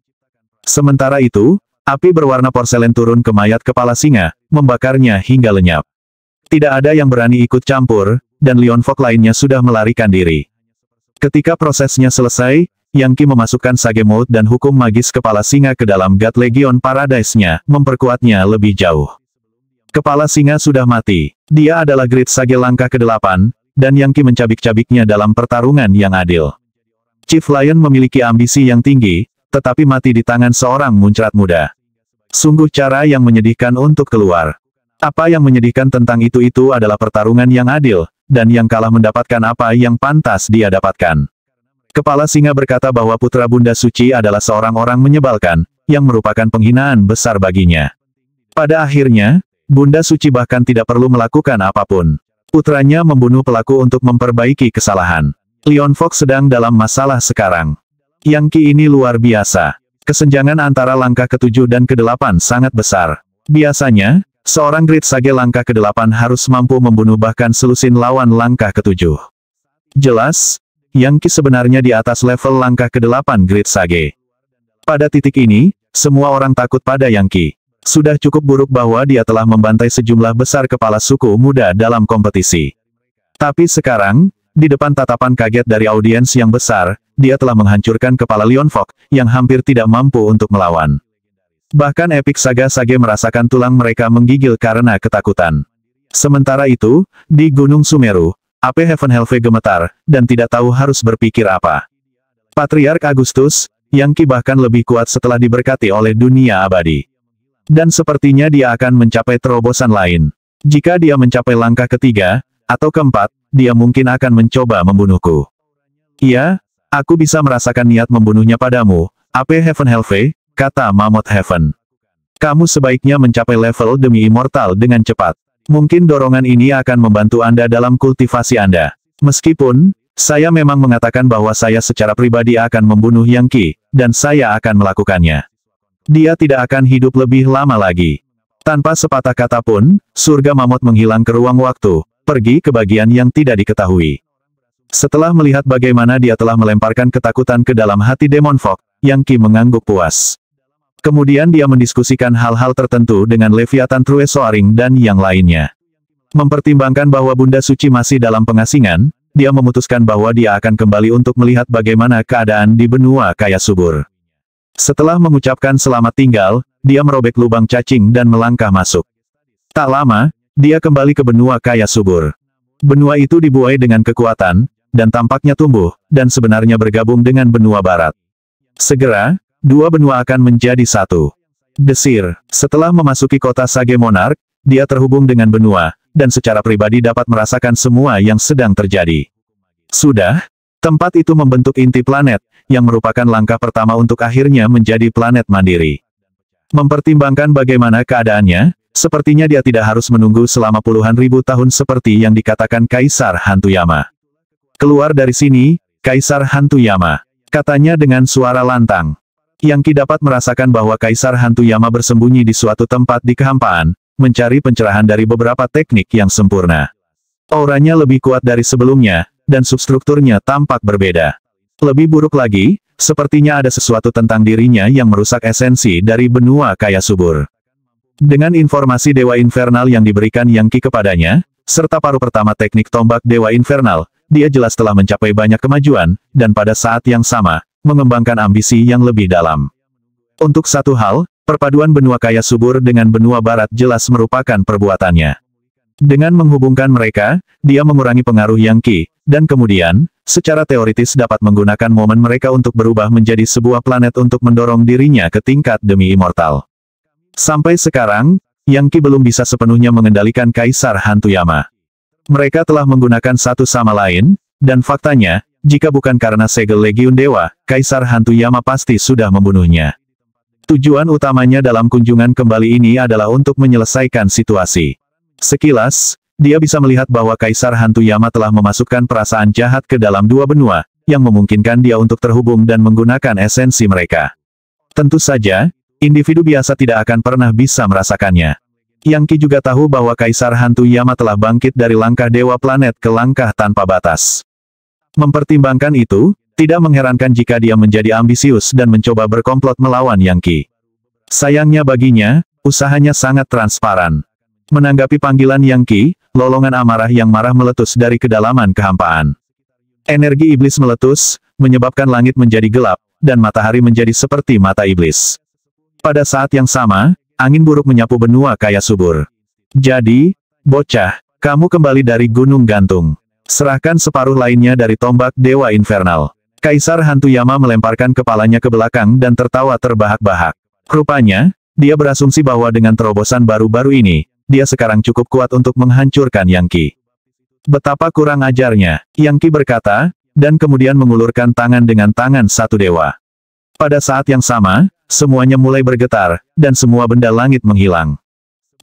Sementara itu, api berwarna porselen turun ke mayat kepala singa, membakarnya hingga lenyap. Tidak ada yang berani ikut campur, dan Leon Fog lainnya sudah melarikan diri. Ketika prosesnya selesai, Yang Qi memasukkan Sage Mode dan hukum magis kepala singa ke dalam God Legion Paradise-nya, memperkuatnya lebih jauh. Kepala singa sudah mati. Dia adalah Great Sage langkah ke-8, dan Yang Qi mencabik-cabiknya dalam pertarungan yang adil. Chief Lion memiliki ambisi yang tinggi, tetapi mati di tangan seorang muncrat muda. Sungguh cara yang menyedihkan untuk keluar. Apa yang menyedihkan tentang itu adalah pertarungan yang adil, dan yang kalah mendapatkan apa yang pantas dia dapatkan. Kepala singa berkata bahwa putra Bunda Suci adalah seorang orang menyebalkan, yang merupakan penghinaan besar baginya. Pada akhirnya, Bunda Suci bahkan tidak perlu melakukan apapun. Putranya membunuh pelaku untuk memperbaiki kesalahan. Leon Fox sedang dalam masalah sekarang. Yang Qi ini luar biasa. Kesenjangan antara langkah ke-7 dan ke-8 sangat besar. Biasanya, seorang Great Sage langkah ke-8 harus mampu membunuh bahkan selusin lawan langkah ke-7. Jelas, Yang Qi sebenarnya di atas level langkah ke-8 Great Sage. Pada titik ini, semua orang takut pada Yang Qi. Sudah cukup buruk bahwa dia telah membantai sejumlah besar kepala suku muda dalam kompetisi. Tapi sekarang, di depan tatapan kaget dari audiens yang besar, dia telah menghancurkan kepala Leon Fox, yang hampir tidak mampu untuk melawan. Bahkan Epic Saga Sage merasakan tulang mereka menggigil karena ketakutan. Sementara itu, di Gunung Sumeru, AP Heaven Helve gemetar, dan tidak tahu harus berpikir apa. Patriark Agustus, Yang Qi bahkan lebih kuat setelah diberkati oleh dunia abadi. Dan sepertinya dia akan mencapai terobosan lain. Jika dia mencapai langkah ke-3, atau ke-4, dia mungkin akan mencoba membunuhku. Iya, aku bisa merasakan niat membunuhnya padamu, AP Heaven Helve, kata Mammoth Heaven. Kamu sebaiknya mencapai level demi immortal dengan cepat. Mungkin dorongan ini akan membantu Anda dalam kultivasi Anda. Meskipun, saya memang mengatakan bahwa saya secara pribadi akan membunuh Yang Qi, dan saya akan melakukannya. Dia tidak akan hidup lebih lama lagi. Tanpa sepatah kata pun, surga Mammoth menghilang ke ruang waktu, pergi ke bagian yang tidak diketahui. Setelah melihat bagaimana dia telah melemparkan ketakutan ke dalam hati Demon Fox, Yang Qi mengangguk puas. Kemudian dia mendiskusikan hal-hal tertentu dengan Leviathan True Soaring dan yang lainnya. Mempertimbangkan bahwa Bunda Suci masih dalam pengasingan, dia memutuskan bahwa dia akan kembali untuk melihat bagaimana keadaan di benua kaya subur. Setelah mengucapkan selamat tinggal, dia merobek lubang cacing dan melangkah masuk. Tak lama, dia kembali ke benua kaya subur. Benua itu dibuai dengan kekuatan, dan tampaknya tumbuh, dan sebenarnya bergabung dengan benua barat. Segera, dua benua akan menjadi satu. Desir, setelah memasuki kota Sage Monarch, dia terhubung dengan benua, dan secara pribadi dapat merasakan semua yang sedang terjadi. Sudah, tempat itu membentuk inti planet, yang merupakan langkah pertama untuk akhirnya menjadi planet mandiri. Mempertimbangkan bagaimana keadaannya, sepertinya dia tidak harus menunggu selama puluhan ribu tahun seperti yang dikatakan Kaisar Hantu Yama. Keluar dari sini, Kaisar Hantu Yama, katanya dengan suara lantang. Yang Qi dapat merasakan bahwa Kaisar Hantu Yama bersembunyi di suatu tempat di kehampaan, mencari pencerahan dari beberapa teknik yang sempurna. Auranya lebih kuat dari sebelumnya, dan substrukturnya tampak berbeda. Lebih buruk lagi, sepertinya ada sesuatu tentang dirinya yang merusak esensi dari benua kaya subur. Dengan informasi Dewa Infernal yang diberikan Yang Qi kepadanya, serta paruh pertama teknik tombak Dewa Infernal, dia jelas telah mencapai banyak kemajuan, dan pada saat yang sama, mengembangkan ambisi yang lebih dalam. Untuk satu hal, perpaduan benua kaya subur dengan benua barat jelas merupakan perbuatannya. Dengan menghubungkan mereka, dia mengurangi pengaruh Yang Qi, dan kemudian, secara teoritis dapat menggunakan momen mereka untuk berubah menjadi sebuah planet untuk mendorong dirinya ke tingkat demi immortal. Sampai sekarang, Yang Qi belum bisa sepenuhnya mengendalikan Kaisar Hantu Yama. Mereka telah menggunakan satu sama lain, dan faktanya, jika bukan karena segel Legiun Dewa, Kaisar Hantu Yama pasti sudah membunuhnya. Tujuan utamanya dalam kunjungan kembali ini adalah untuk menyelesaikan situasi. Sekilas, dia bisa melihat bahwa Kaisar Hantu Yama telah memasukkan perasaan jahat ke dalam dua benua, yang memungkinkan dia untuk terhubung dan menggunakan esensi mereka. Tentu saja, individu biasa tidak akan pernah bisa merasakannya. Yang Qi juga tahu bahwa Kaisar Hantu Yama telah bangkit dari langkah dewa planet ke langkah tanpa batas. Mempertimbangkan itu, tidak mengherankan jika dia menjadi ambisius dan mencoba berkomplot melawan Yang Qi. Sayangnya baginya, usahanya sangat transparan. Menanggapi panggilan Yang Qi, lolongan amarah yang marah meletus dari kedalaman kehampaan. Energi iblis meletus, menyebabkan langit menjadi gelap, dan matahari menjadi seperti mata iblis. Pada saat yang sama, angin buruk menyapu benua kaya subur. Jadi, bocah, kamu kembali dari Gunung Gantung. Serahkan separuh lainnya dari tombak Dewa Infernal. Kaisar Hantu Yama melemparkan kepalanya ke belakang dan tertawa terbahak-bahak. Rupanya, dia berasumsi bahwa dengan terobosan baru-baru ini, dia sekarang cukup kuat untuk menghancurkan Yang Qi. Betapa kurang ajarnya, Yang Qi berkata, dan kemudian mengulurkan tangan dengan tangan satu dewa. Pada saat yang sama, semuanya mulai bergetar, dan semua benda langit menghilang.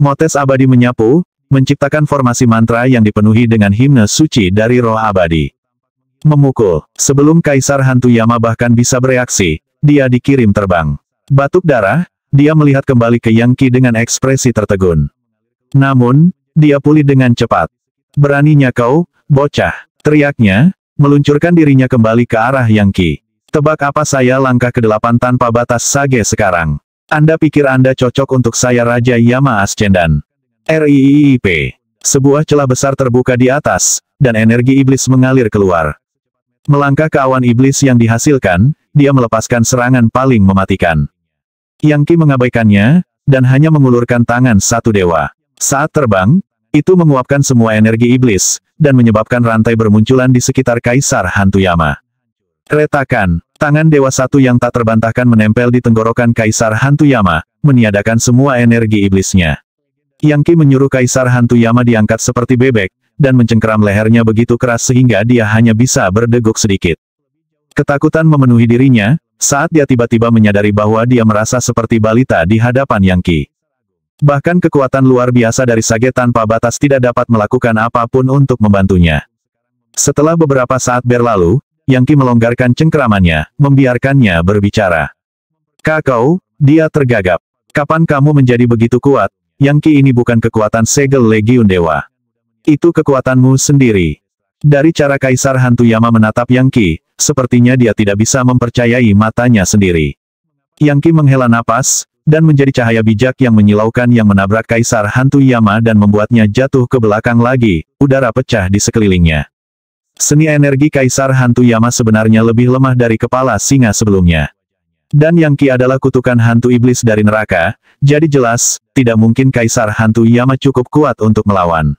Motes abadi menyapu, menciptakan formasi mantra yang dipenuhi dengan himne suci dari roh abadi. Memukul. Sebelum Kaisar Hantu Yama bahkan bisa bereaksi, dia dikirim terbang. Batuk darah, dia melihat kembali ke Yang Qi dengan ekspresi tertegun. Namun, dia pulih dengan cepat. Beraninya kau, bocah, teriaknya, meluncurkan dirinya kembali ke arah Yang Qi. Tebak apa saya langkah ke-8 tanpa batas Sage sekarang? Anda pikir Anda cocok untuk saya Raja Yama Ascendan? RIIP. Sebuah celah besar terbuka di atas, dan energi iblis mengalir keluar. Melangkah ke awan iblis yang dihasilkan, dia melepaskan serangan paling mematikan. Yang Qi mengabaikannya, dan hanya mengulurkan tangan satu dewa. Saat terbang, itu menguapkan semua energi iblis, dan menyebabkan rantai bermunculan di sekitar Kaisar Hantu Yama. Retakan, tangan dewa satu yang tak terbantahkan menempel di tenggorokan Kaisar Hantu Yama, meniadakan semua energi iblisnya. Yang Qi menyuruh Kaisar Hantu Yama diangkat seperti bebek, dan mencengkeram lehernya begitu keras sehingga dia hanya bisa berdeguk sedikit. Ketakutan memenuhi dirinya, saat dia tiba-tiba menyadari bahwa dia merasa seperti balita di hadapan Yang Qi. Bahkan kekuatan luar biasa dari Sage tanpa batas tidak dapat melakukan apapun untuk membantunya. Setelah beberapa saat berlalu, Yang Qi melonggarkan cengkeramannya, membiarkannya berbicara. Kakau, dia tergagap. Kapan kamu menjadi begitu kuat? Yang Qi ini bukan kekuatan segel Legiun Dewa. Itu kekuatanmu sendiri. Dari cara Kaisar Hantu Yama menatap Yang Qi, sepertinya dia tidak bisa mempercayai matanya sendiri. Yang Qi menghela napas, dan menjadi cahaya bijak yang menyilaukan yang menabrak Kaisar Hantu Yama dan membuatnya jatuh ke belakang lagi, udara pecah di sekelilingnya. Seni energi Kaisar Hantu Yama sebenarnya lebih lemah dari kepala singa sebelumnya. Dan Yang Qi adalah kutukan hantu iblis dari neraka, jadi jelas, tidak mungkin Kaisar Hantu Yama cukup kuat untuk melawan.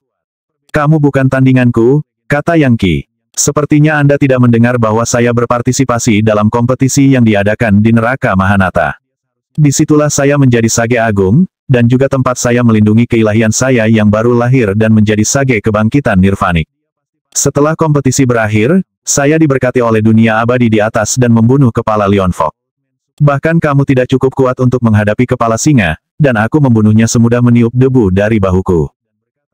Kamu bukan tandinganku, kata Yang Qi. Sepertinya Anda tidak mendengar bahwa saya berpartisipasi dalam kompetisi yang diadakan di neraka Mahanata. Disitulah saya menjadi Sage Agung, dan juga tempat saya melindungi keilahian saya yang baru lahir dan menjadi Sage Kebangkitan Nirvanik. Setelah kompetisi berakhir, saya diberkati oleh dunia abadi di atas dan membunuh kepala Lionfok. Bahkan kamu tidak cukup kuat untuk menghadapi kepala singa, dan aku membunuhnya semudah meniup debu dari bahuku.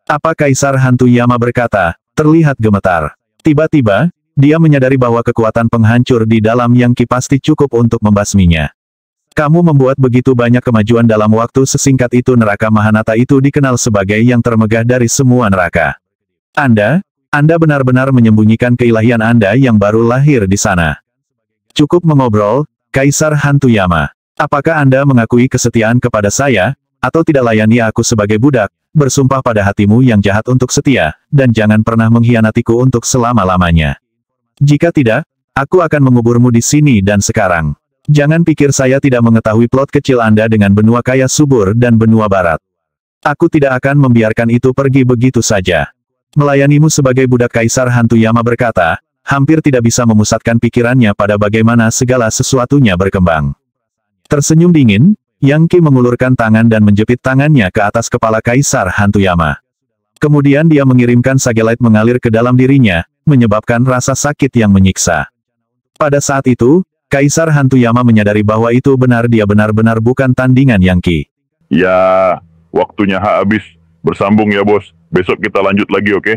Apa Kaisar Hantu Yama berkata, terlihat gemetar. Tiba-tiba, dia menyadari bahwa kekuatan penghancur di dalam Yang Qi pasti cukup untuk membasminya. Kamu membuat begitu banyak kemajuan dalam waktu sesingkat itu. Neraka Mahanata itu dikenal sebagai yang termegah dari semua neraka. Anda benar-benar menyembunyikan keilahian Anda yang baru lahir di sana. Cukup mengobrol, Kaisar Hantu Yama. Apakah Anda mengakui kesetiaan kepada saya, atau tidak layani aku sebagai budak? Bersumpah pada hatimu yang jahat untuk setia, dan jangan pernah mengkhianatiku untuk selama-lamanya. Jika tidak, aku akan menguburmu di sini dan sekarang. Jangan pikir saya tidak mengetahui plot kecil Anda dengan benua kaya subur dan benua barat. Aku tidak akan membiarkan itu pergi begitu saja. Melayanimu sebagai budak. Kaisar Hantu Yama berkata, hampir tidak bisa memusatkan pikirannya pada bagaimana segala sesuatunya berkembang. Tersenyum dingin, Yang Qi mengulurkan tangan dan menjepit tangannya ke atas kepala Kaisar Hantu Yama. Kemudian dia mengirimkan Sage Light mengalir ke dalam dirinya, menyebabkan rasa sakit yang menyiksa. Pada saat itu, Kaisar Hantu Yama menyadari bahwa itu benar, dia benar-benar bukan tandingan Yang Qi. Ya, waktunya habis. Bersambung ya bos. Besok kita lanjut lagi, oke?